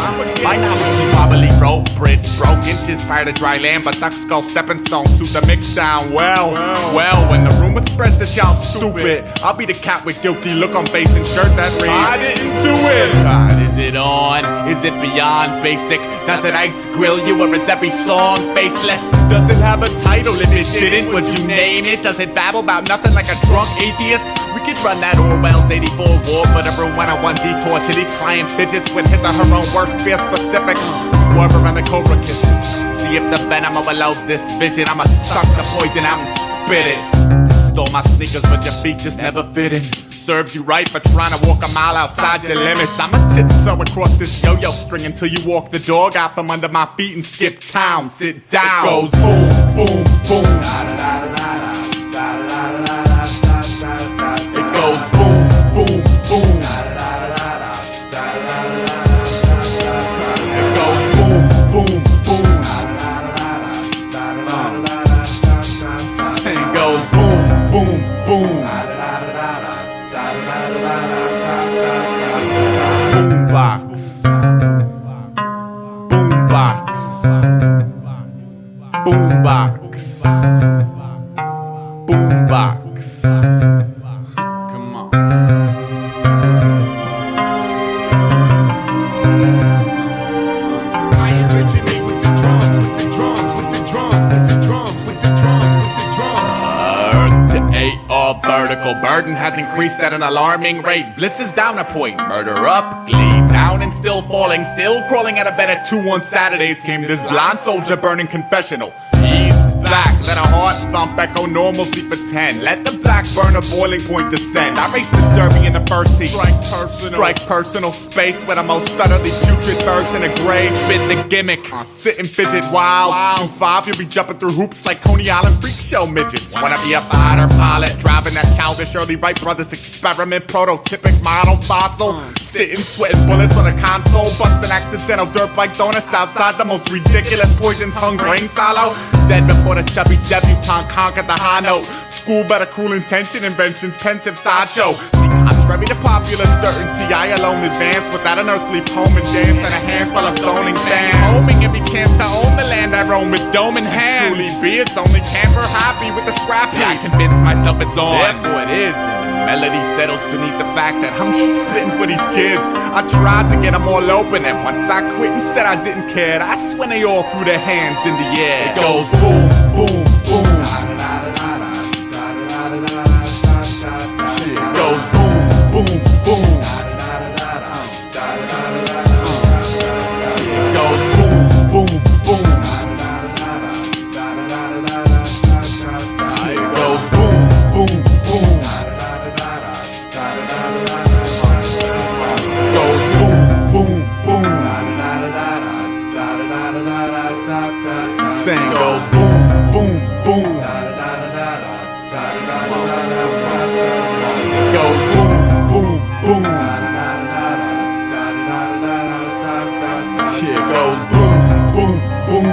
Might not be wobbly road bridge, broke inches prior to dry land, but duck skull stepping stone suit the mix down well. When the rumor spreads that y'all stupid, I'll be the cat with guilty look on face and shirt that reads, I didn't do it. God, is it on? Is it beyond basic? Does it ice grill you or is every song faceless? Does it have a title? If it didn't, would you name it? Does it babble about nothing like a drunk atheist? We could run that Orwell's 84 war, but everyone on one detour till each client fidgets with his or her own works, fear specific. Swerve around the cobra kisses. See if the venom overloads this vision. I'ma suck the poison out and spit it. Stole my sneakers, but your feet just never fit in. Serves you right for trying to walk a mile outside your limits. I'ma tiptoe across this yo-yo string until you walk the dog out from under my feet and skip town. Sit down. It goes boom, boom, boom. It goes boom, boom, boom. It goes boom, boom, boom. It goes boom, boom, boom. Boombox. Boombox. Boombox. Boombox. Come on. I originate with the drums, with the drums, with the drums, with the drums, with the drums, with the drums. Birthday Aes, vertical burden has increased at an alarming rate. Bliss is down a point, murder up, glee down and still falling, still crawling out of bed at 2 on Saturdays. Came this blonde soldier burning confessional. He's back, let a heart thump echo hold normalcy for 10. Let the black burner boiling point descend. I race the derby in the first heat. Strike personal space where the most stutterly putrid thirst in the grave. Spit the gimmick. Sit and fidget wild. 2-5, you'll be jumping through hoops like Coney Island freak show midgets. Wanna be a fighter pilot, driving that childish early Wright brothers experiment, prototypic model fossil. Sitting, sweating bullets on a console, busting accidental dirt bike donuts outside the most ridiculous poison tongue grain silo. Dead before the chubby debutante conquered the high note. School better cruel intention, inventions, pensive sideshow. See, contrary to popular certainty, I alone advance without an earthly poem and dance and a handful of zoning fans. Homing every chance to own the land I roam with dome in hand. Truly be, it's only camper happy with the scrappy. I convince myself it's on. Therefore it is. Melody settles beneath the fact that I'm just spitting for these kids. I tried to get them all open, and once I quit and said I didn't care, I swear they all threw their hands in the air. It goes boom, boom, boom. It goes boom, boom, boom. It goes boom, boom, boom. It goes boom, boom, boom. Saying goes boom, boom, boom. It goes boom, boom, boom. Shit goes boom, boom, boom.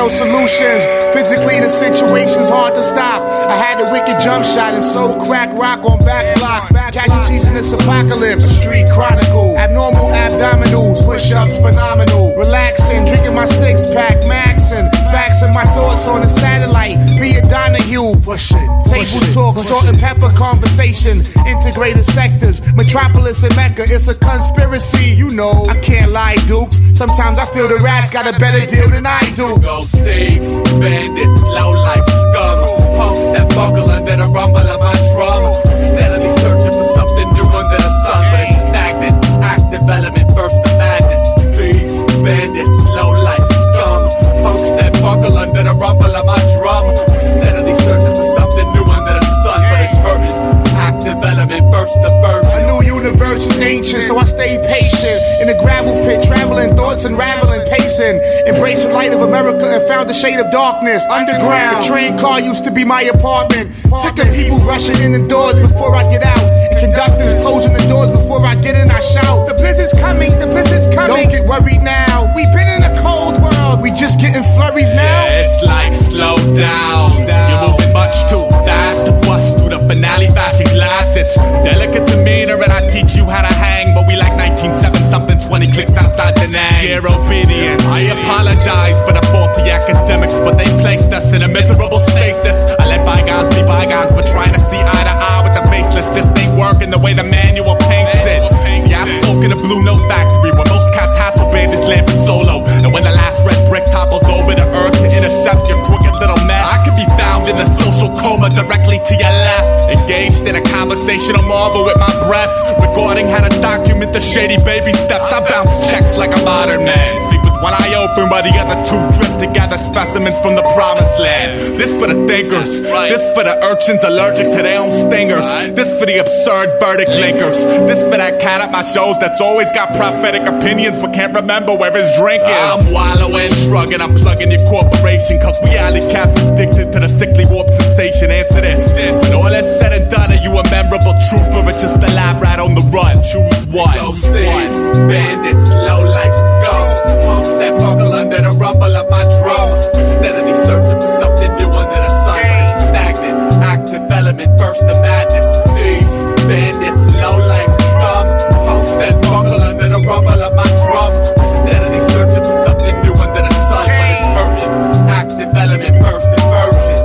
Solutions. Physically, the situation's hard to stop. I had a wicked jump shot and so crack rock on back blocks. Casualties in this apocalypse. A street chronicle. Abnormal abdominals. Push-ups phenomenal. Relaxing, drinking my 6-pack, maxing. Faxing my thoughts on the satellite via Donahue. Push it. Table talk, salt and pepper conversation. Integrated sectors. Metropolis and Mecca. It's a conspiracy. You know, I can't lie, dukes. Sometimes I feel the rats got a better deal than I do. Ghost thieves, bandits, low-life scum. Punks that buckle under the rumble of my drum. Steadily searching for something new under the sun, but it's stagnant. Act development, burst of madness. Thieves, bandits, low-life scum. Punks that buckle under the rumble of my drum. Steadily searching for something new under the sun, but it's hurting. Act development, burst of burden. A new universe is ancient, so I stay patient. In the gravel pit, traveling thoughts, unraveling, pacing. Embrace the light of America and found the shade of darkness. Underground, the train car used to be my apartment. Sick of people rushing in the doors before I get out. And conductors closing the doors before I get in, I shout. The blizzard's coming, the blizzard's coming. Don't get worried now, we've been in a cold world. We just getting flurries now. Yeah, it's like slow down. You're moving much too fast to bust through the finale. alley fashion glasses. Delicate demeanor and I teach you how to hang, but we like 19.7 something 20 clicks outside the name. Dear obedience, I apologize for the faulty academics, but they placed us in a miserable stasis. I let bygones be bygones, but trying to see eye to eye with the faceless just ain't working the way the manual paints it. See, I soak in a blue note factory where most cats hassle bandits land for solo, and when the last red brick topples over the earth to intercept your crooked little mess, I could be found in a social coma directly to your left, engaged in a conversational marvel with my breath, recording how to document the shady baby steps. I bounce checks like a modern man, sleep with one eye open while the other two drift to gather specimens from the promised land. This for the thinkers, this for the urchins allergic to their own stingers, this for the absurd verdict linkers, this for that cat at my shows that's always got prophetic opinions but can't remember where his drink is. I'm wallowing, shrugging, I'm plugging your corporation, cause we alley cats addicted to the sickly warp sensation. Answer this, when all is said and done, are you a memorable trooper or just a lab rat on the run? Choose one. Those things, bandits, low life scum, punks that buckle under the rumble of my drums, steadily searching for something new under the sun. Stagnant, active element, burst of madness. These bandits, low life scum, punks that buckle under the rumble of my drums, steadily searching for something new under the sun. But it's urgent, active element, burst of version.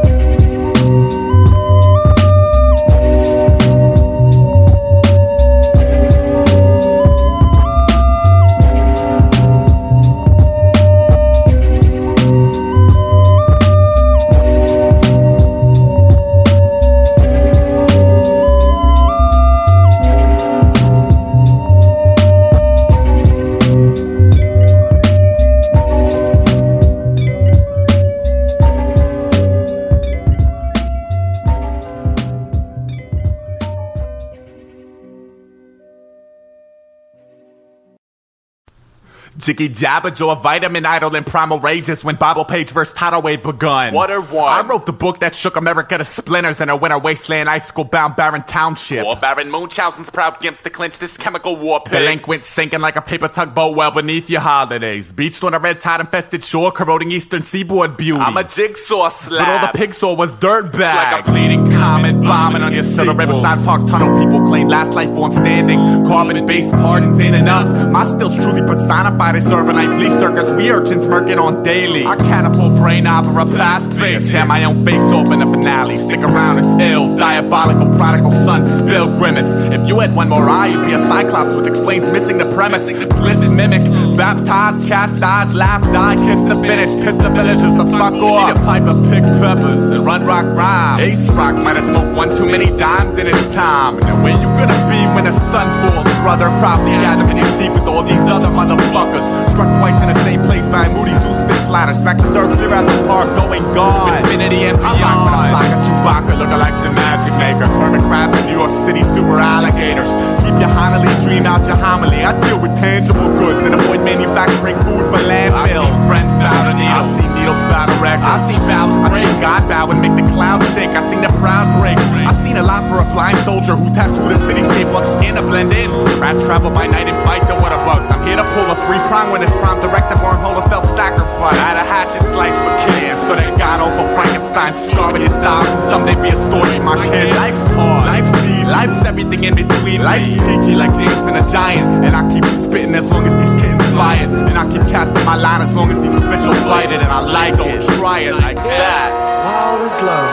Jiggy Jabba, or vitamin idle and primal rages when Bible page verse tidal wave begun. What or what? I wrote the book that shook America to splinters in a winter wasteland, icicle bound barren township. Or Baron Munchausen's proud gimps to clinch this chemical war pit. Delinquent sinking like a paper tugboat well beneath your holidays. Beached on a red tide infested shore, corroding eastern seaboard beauty. I'm a jigsaw slab, but all the pig saw was dirt bag. Like a bleeding comet bombing on your city. Riverside Park tunnel people claim last life form standing. Carbon-based pardons ain't enough. My stills truly personified as urbanite flea circus. We urchins murking on daily. Our catapult brain opera past base. Tear my own face off in the finale. Stick around, it's ill. Diabolical prodigal son spill grimace. If you had one more eye, you'd be a cyclops, which explains missing the premise. Bliss mimic, baptize, chastise, laugh, die, kiss the finish, piss the villagers the fuck off. Need a pipe of pick peppers and run rock rhyme. Ace rock might have smoked one too many dimes in his time. And where you gonna be when the sun falls, brother? Probably gathering your sheep with all these other motherfuckers. Struck twice in the same place by a moody Zeus fist ladder. Smack the third clear out the park, going gone. Infinity and beyond. I'm with a flock of Chewbacca lookalikes and magic makers. Hermit crabs and New York City super alligators. Keep your homily, dream out your homily. I deal with tangible goods and avoid manufacturing food for landfills. I've seen friends bow to needles. I've seen needles bow to records. I've seen vows break. I've seen God bow and make the clouds shake. I've seen the proud break. I've seen a lot for a blind soldier who tattooed a cityscape on skin to blend in. Rats travel by night and fight the water bugs. I'm here to pull a 3-prong when it's prompt directive wormhole of self-sacrifice. I had a hatchet slice for kids, so they got off of Frankenstein, scar with his dog, and someday be a story of my kids. Life's hard, life's deep, life's everything in between. Life's peachy like James and a giant, and I keep spitting as long as these kittens fly it, and I keep casting my line as long as these fish are blighted, and I like it. Don't try it like that. Wild as love.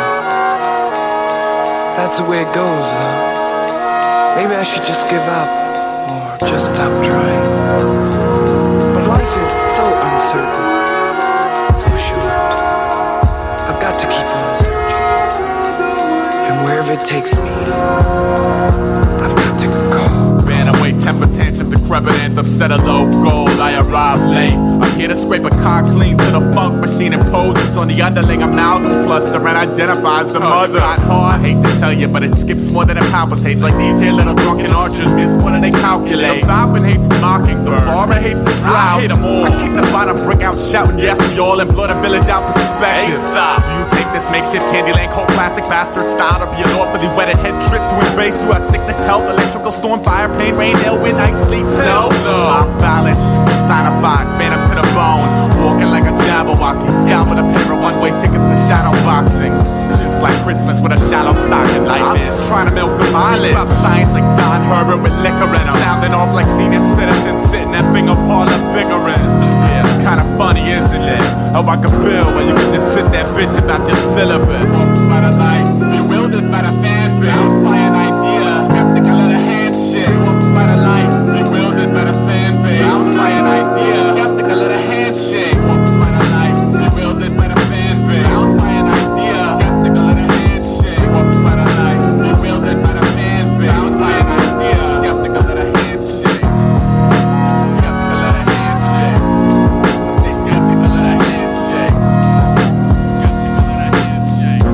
That's the way it goes, huh? Maybe I should just give up, or just stop trying. But life is so uncertain, so short. I've got to keep on searching, and wherever it takes me, I've got to go. Ran away, temper tantrum, decrepit anthem, set a low goal. I arrived late. I'm here to scrape a car clean to the funk machine and poses on the underling amalgam cluster and identifies the mother. I hate to tell you, but it skips more than it palpitates. Like these here little drunken archers, miss what do they calculate? The falcon hates the mockingbird, the farmer hates the drought. I hate them all. I kick the bottom brick out, shouting yes we all, and blow the village out perspective. Aesop, do you take this makeshift Candyland cold classic bastard style to be a lawfully wedded head trip to embrace throughout sickness, health, electrical storm, fire, pain, rain, hail, wind, ice, sleet, snow? I'm balanced. personified, phantom to the bone. Walking like a Jabberwocky, scout with a pair of one-way tickets to shadow boxing. Just like Christmas with a shallow stocking. Life is trying to milk the mileage. Top science like Don Herbert with liquor in 'em. Sounding off like senior citizens sitting at finger parlor bickering. Yeah, it's kinda funny, isn't it? How I can build when you can just sit there bitch about your syllabus. By the lights, bewildered by the fan base. Outfly an idea, skeptical of the handshake. Walks by the lights, bewildered by the fan base. Outfly an idea, skeptical of the handshake. Walks by the lights, bewildered by the fan base. Outfly an idea, skeptical of the handshake. Walks by the lights, bewildered by the fan base. Outfly an idea, skeptical of the handshake. Skeptical of the handshake. Stay skeptical of the handshake. Skeptical of the handshake.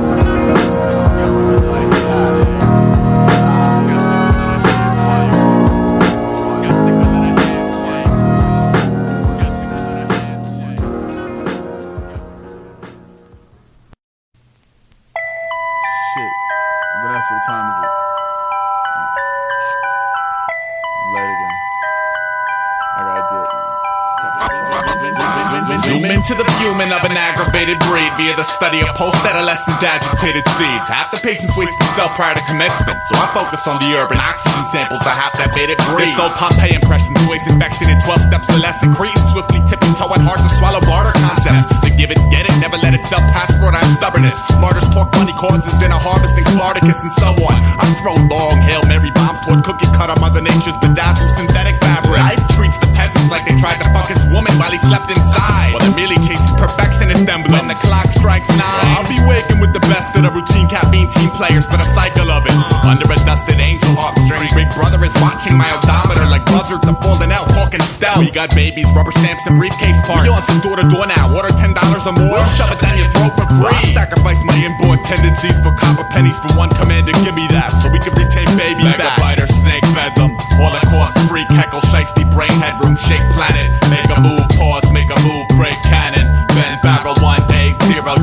Shit. Vanessa, what time is it? Late again. I gotta do it. Zoom into the fuming of an aggravated breed via the study of post-adolescent agitated seeds. Half the patients waste themselves prior to commencement, so I focus on the urban oxygen samples that half that made it breathe. This old Pompeii impression sways infection in 12 steps or less, and Cretan swiftly tipping toeing hard to swallow barter concepts. To give it, get it, never let itself pass for our stubbornness. Martyrs talk money causes in a harvesting Spartacus and so on. I throw long Hail Mary bombs toward cookie cutter Mother Nature's bedazzled synthetic fabric. Life treats the peasants like they tried to fuck his woman while he slept inside. While they're merely chasing perfectionist emblems. When the clock strikes 9, I'll be waking with the best of the routine caffeine team players for the cycle of it. Under a dusted angel harp string, Big Brother is watching my odometer like Buzzard the Fallen Elf talking stealth. We got babies, rubber stamps, and briefcase parts. You on some door-to-door now, order $10 or more, we'll shove it down your throat for free. I sacrifice my inborn tendencies for copper pennies for one commander, give me that, so we can retain baby back. Biter, snake bedlam, holocaust, freak, heckle, shiesty, brain, headroom, shake planet. Make a move, pause, make a move, break cannon. Bend barrel, 180,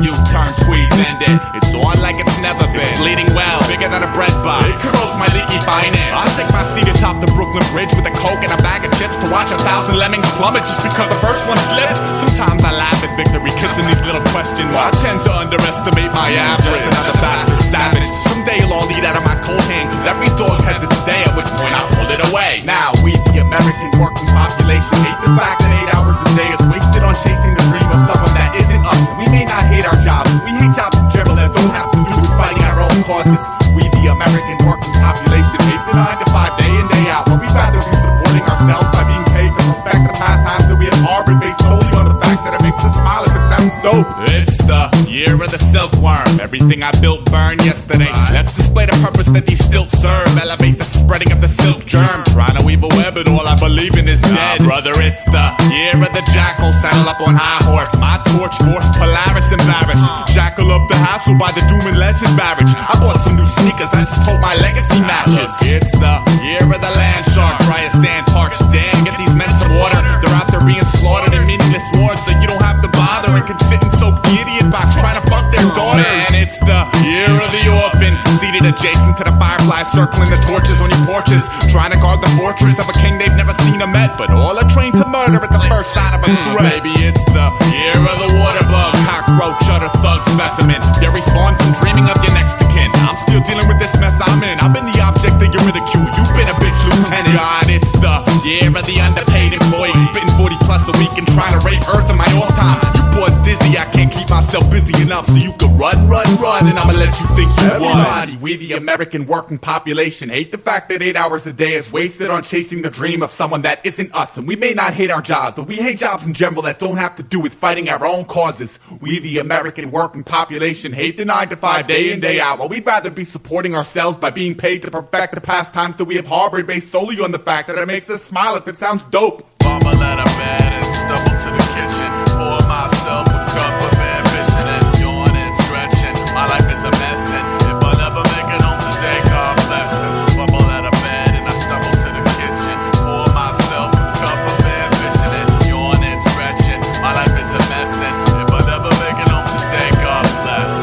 U-turn, squeeze, end it. It's on like it's never been. It's bleeding well, bigger than a bread box. It corrodes my leaky finance. I take my seat atop the Brooklyn Bridge with a Coke and a bag of chips to watch 1,000 lemmings plummet just because the first one slipped. Sometimes I laugh at victory, kissing these little question marks. I tend to underestimate my average. Just another bastard savage. Someday you'll all eat out of my cold hand, cause every dog has its day, at which point I pull it away. Now we, the American working population, hate the fact that 8 hours a day is wasted on chasing the dream of someone that isn't us. We may not hate our jobs, we hate jobs in general that don't have to do with fighting our own causes. We, the American working population, hate the 9 to 5 day in, day out, but we'd rather be supporting ourselves by being paid to perfect the pastimes that we have harbored based solely on the fact that it makes us smile if it sounds dope. It's the year of the silkworm. Everything I built burned yesterday. Let's display the purpose that these stilts serve. Elevate the spreading of the silk germ. Trying to weave a web, but all I believe in is dead. Brother, it's the year of the jackal. Saddle up on high horse. My torch force Polaris embarrassed. Shackle up the hassle by the doom and legend marriage. I bought some new sneakers, I just hope my legacy matches. It's the year of the land shark. Dry as sand, parched. Damn, get these men some water. They're out there being slaughtered in meaningless wars, so you don't have to bother and can sit and soak the idiot box trying to fuck their daughters. Man, it's the year of the orphan. Seated adjacent to the fireflies, circling the torches on your porches, trying to guard the fortress of a king they've never seen or met, but all are trained to murder at the first sign of a threat. Maybe it's the year of the water bug. Cockroach, utter thug specimen. They respawn from dreaming of your next of kin. I'm still dealing with this mess I'm in. I've been the object of your ridicule. You've been a bitch, lieutenant. God, it's the year of the underpaid employee, spitting 40 plus a week and trying to rape Earth in my off time. You bored dizzy, I can't keep myself busy enough so you can run, and I'ma let you think you won. Everybody, we the American working population hate the fact that 8 hours a day is wasted on chasing the dream of someone that isn't us. And we may not hate our jobs, but we hate jobs in general that don't have to do with fighting our own causes. We the American working population hate the 9 to 5 day in, day out, while we'd rather be supporting ourselves by being paid to perfect the pastimes that we have harbored based solely on the fact that it makes us smile if it sounds dope. Mama let her bed and stumble to the kitchen. Pour myself a cup of ambition and yawn and stretching. My life is a mess, and if I never make it home today, God bless it. Mama let her bed and I stumble to the kitchen. Pour myself a cup of ambition and yawn and stretching. My life is a mess, and if I never make it home today, God bless.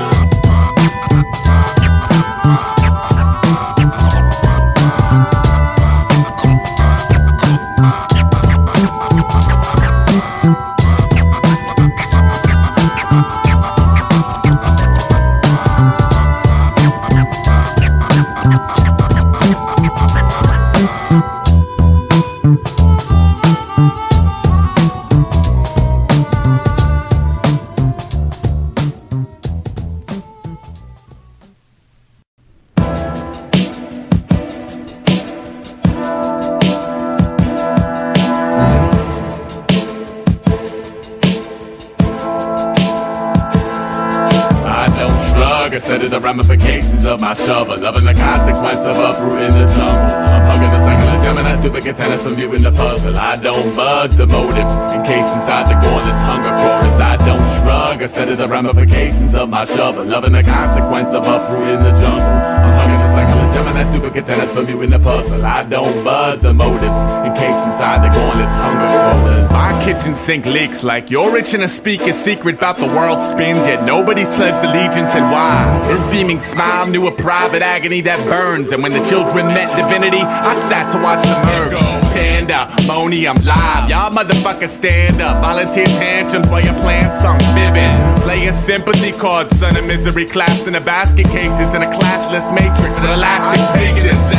I study the ramifications of my shovel, loving the consequence of uprooting the jungle. I'm hugging the cycle of Gemini, duplicate tenants from viewing the puzzle. I don't budge the motives, in case inside the gauntlet's hunger quarters. I don't shrug, I study the ramifications of my shovel, loving the consequence of uprooting the jungle. I'm hugging the cycle of Gemini, duplicate tenants from viewing the puzzle. I don't buzz the motives, in case inside the gauntlet's hunger quarters. My kitchen sink leaks like you're rich and a speaker's secret about the world spins, yet nobody's pledged allegiance. And why? This beaming smile knew a private agony that burns, and when the children met divinity, I sat to watch them merge. Stand up, Moni, I'm live. Y'all motherfuckers stand up. Volunteer tantrums while your plan sunk vivid. Play a sympathy card, son of misery, clasped in a basket cases in a classless matrix with elastic stations.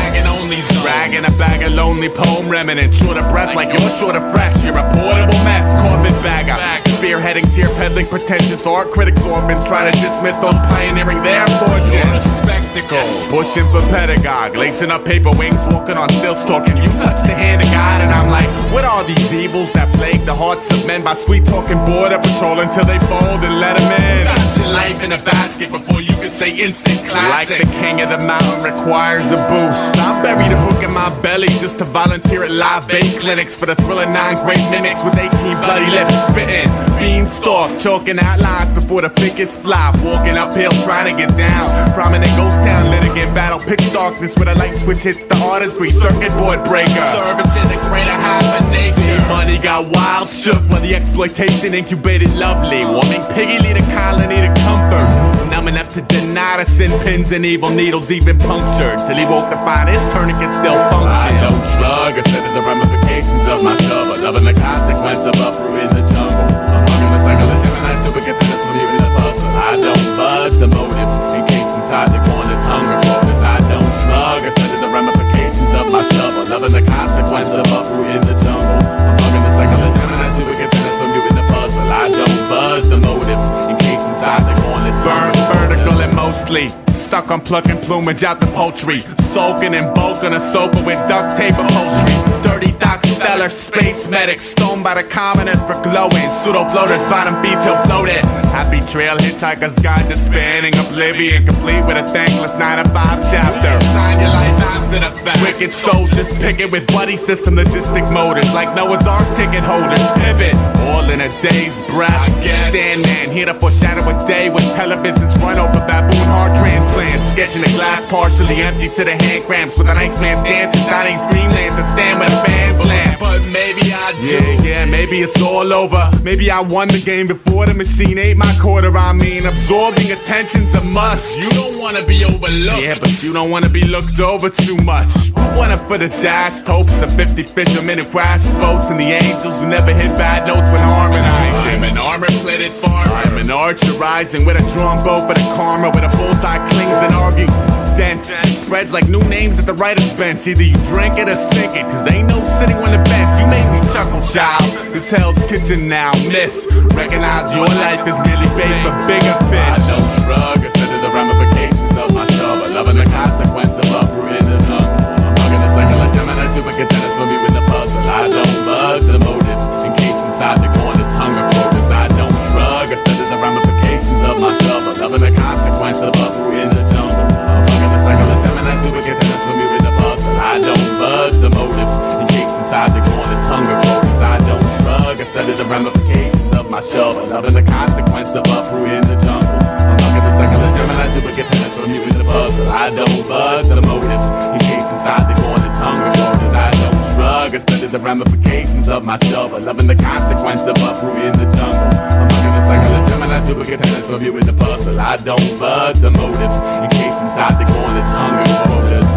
Dragging a bag of lonely poem remnants, short of breath like you're short of fresh. You're a portable mess, carpetbagger, spearheading, tear peddling, pretentious art critics orbits try to dismiss those pioneering their fortunes. You're a spectacle, pushing for pedagogue, lacing up paper wings, walking on stilts, talking. You touch the hand of God, and I'm like, what are these evils that plague the hearts of men by sweet talking border patrol until they fold and let them in? Got your life in a basket before you can say instant classic. Like the king of the mountain requires a boost. I buried a hook in my belly just to volunteer at live bait clinics for the thrill of 9 great mimics with 18 bloody lips spitting. Beanstalk, choking outlines before the thickest flop. Walking uphill trying to get down. Prominent ghost town litigant battle. Pitch darkness with a light switch hits the artistry. Circuit board breaker. Service in the greater half of nature. Money got wild shook while the exploitation incubated lovely. Warming piggily the colony to comfort. Numbing up to deny the sin pins and evil needles even punctured. Till he woke to find his tourniquet still function. I don't shrug, I study the ramifications of my shovel, loving the consequence of uprooting the jungle. I'm hugging the cycle of Gemini, duplicate tenants from even the puzzle. I don't budge the motives, in case inside the gauntlet's hunger quarters. I don't shrug, I study the ramifications of my shovel, loving the consequence of uprooting the jungle. I'm hugging the cycle of Gemini, duplicate tenants from even the puzzle. I don't budge the motives, in case inside the gauntlet's hunger quarters. Vertical and mostly stuck on plucking plumage out the poultry, soaking and bulking a sofa with duct tape upholstery. Dirty Doc Stellar, space medics, stoned by the commoners for glowing. Pseudo floaters, bottom beat till bloated. Happy trail hitchhiker's guide to spanning oblivion, complete with a thankless 9 to 5 chapter. Sign your life after the fact. Wicked soldiers picking with buddy system logistic motors, like Noah's Ark ticket holders. Pivot, all in a day's breath. I guess. Sandman, here to foreshadow a day when televisions run over baboon heart transplants. Sketching the glass partially empty to the hand cramps with an Iceman's dancing down these dreamlands to stand with a band's lamp. But maybe I do. Yeah, maybe it's all over. Maybe I won the game before the machine ate my quarter. I mean, absorbing attention's a must. You don't wanna be overlooked. Yeah, but you don't wanna be looked over too much. One up for the dashed hopes of 50 fishermen who crashed boats and the angels who never hit bad notes when harmonizing. I'm an armor-plated farmer. I'm an archer rising with a drawn bow for the karma, with a bullseye clings and argues. Dense spreads like new names at the writer's bench. Either you drink it or sink it, cause ain't no sitting on the bench. You made me chuckle, child. This hell's kitchen now, miss. Recognize your life is merely bait for bigger fish. I don't shrug, I study the ramifications of my shovel, loving the consequence of uprooting the jungle. I'm hugging the cycle of Gemini, duplicate tennis for me with the puzzle. I don't budge the motives, in case inside the gauntlet's hunger quarters. I don't shrug, I study the ramifications of my shovel, loving the consequence of uprooting the jungle. I'm hugging the cycle of Gemini, duplicate tennis for me with the puzzle. I don't budge the motives, in case inside the gauntlet's hunger quarters. I don't shrug, I study the ramifications of my shovel, loving the consequence of uprooting the jungle. I'm hugging the cycle of Gemini, duplicate tennis for me with the puzzle. I don't budge the motives, in case inside the gauntlet's hunger quarters. I don't shrug, I study the ramifications of my shovel, loving the consequence of uprooting the jungle. I'm hugging the cycle of Gemini, duplicate tennis for me with the puzzle. I don't budge the motives, in case inside the gauntlet's hunger quarters.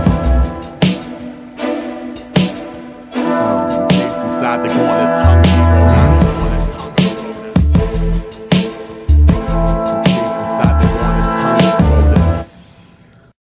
In case inside the gauntlet's hunger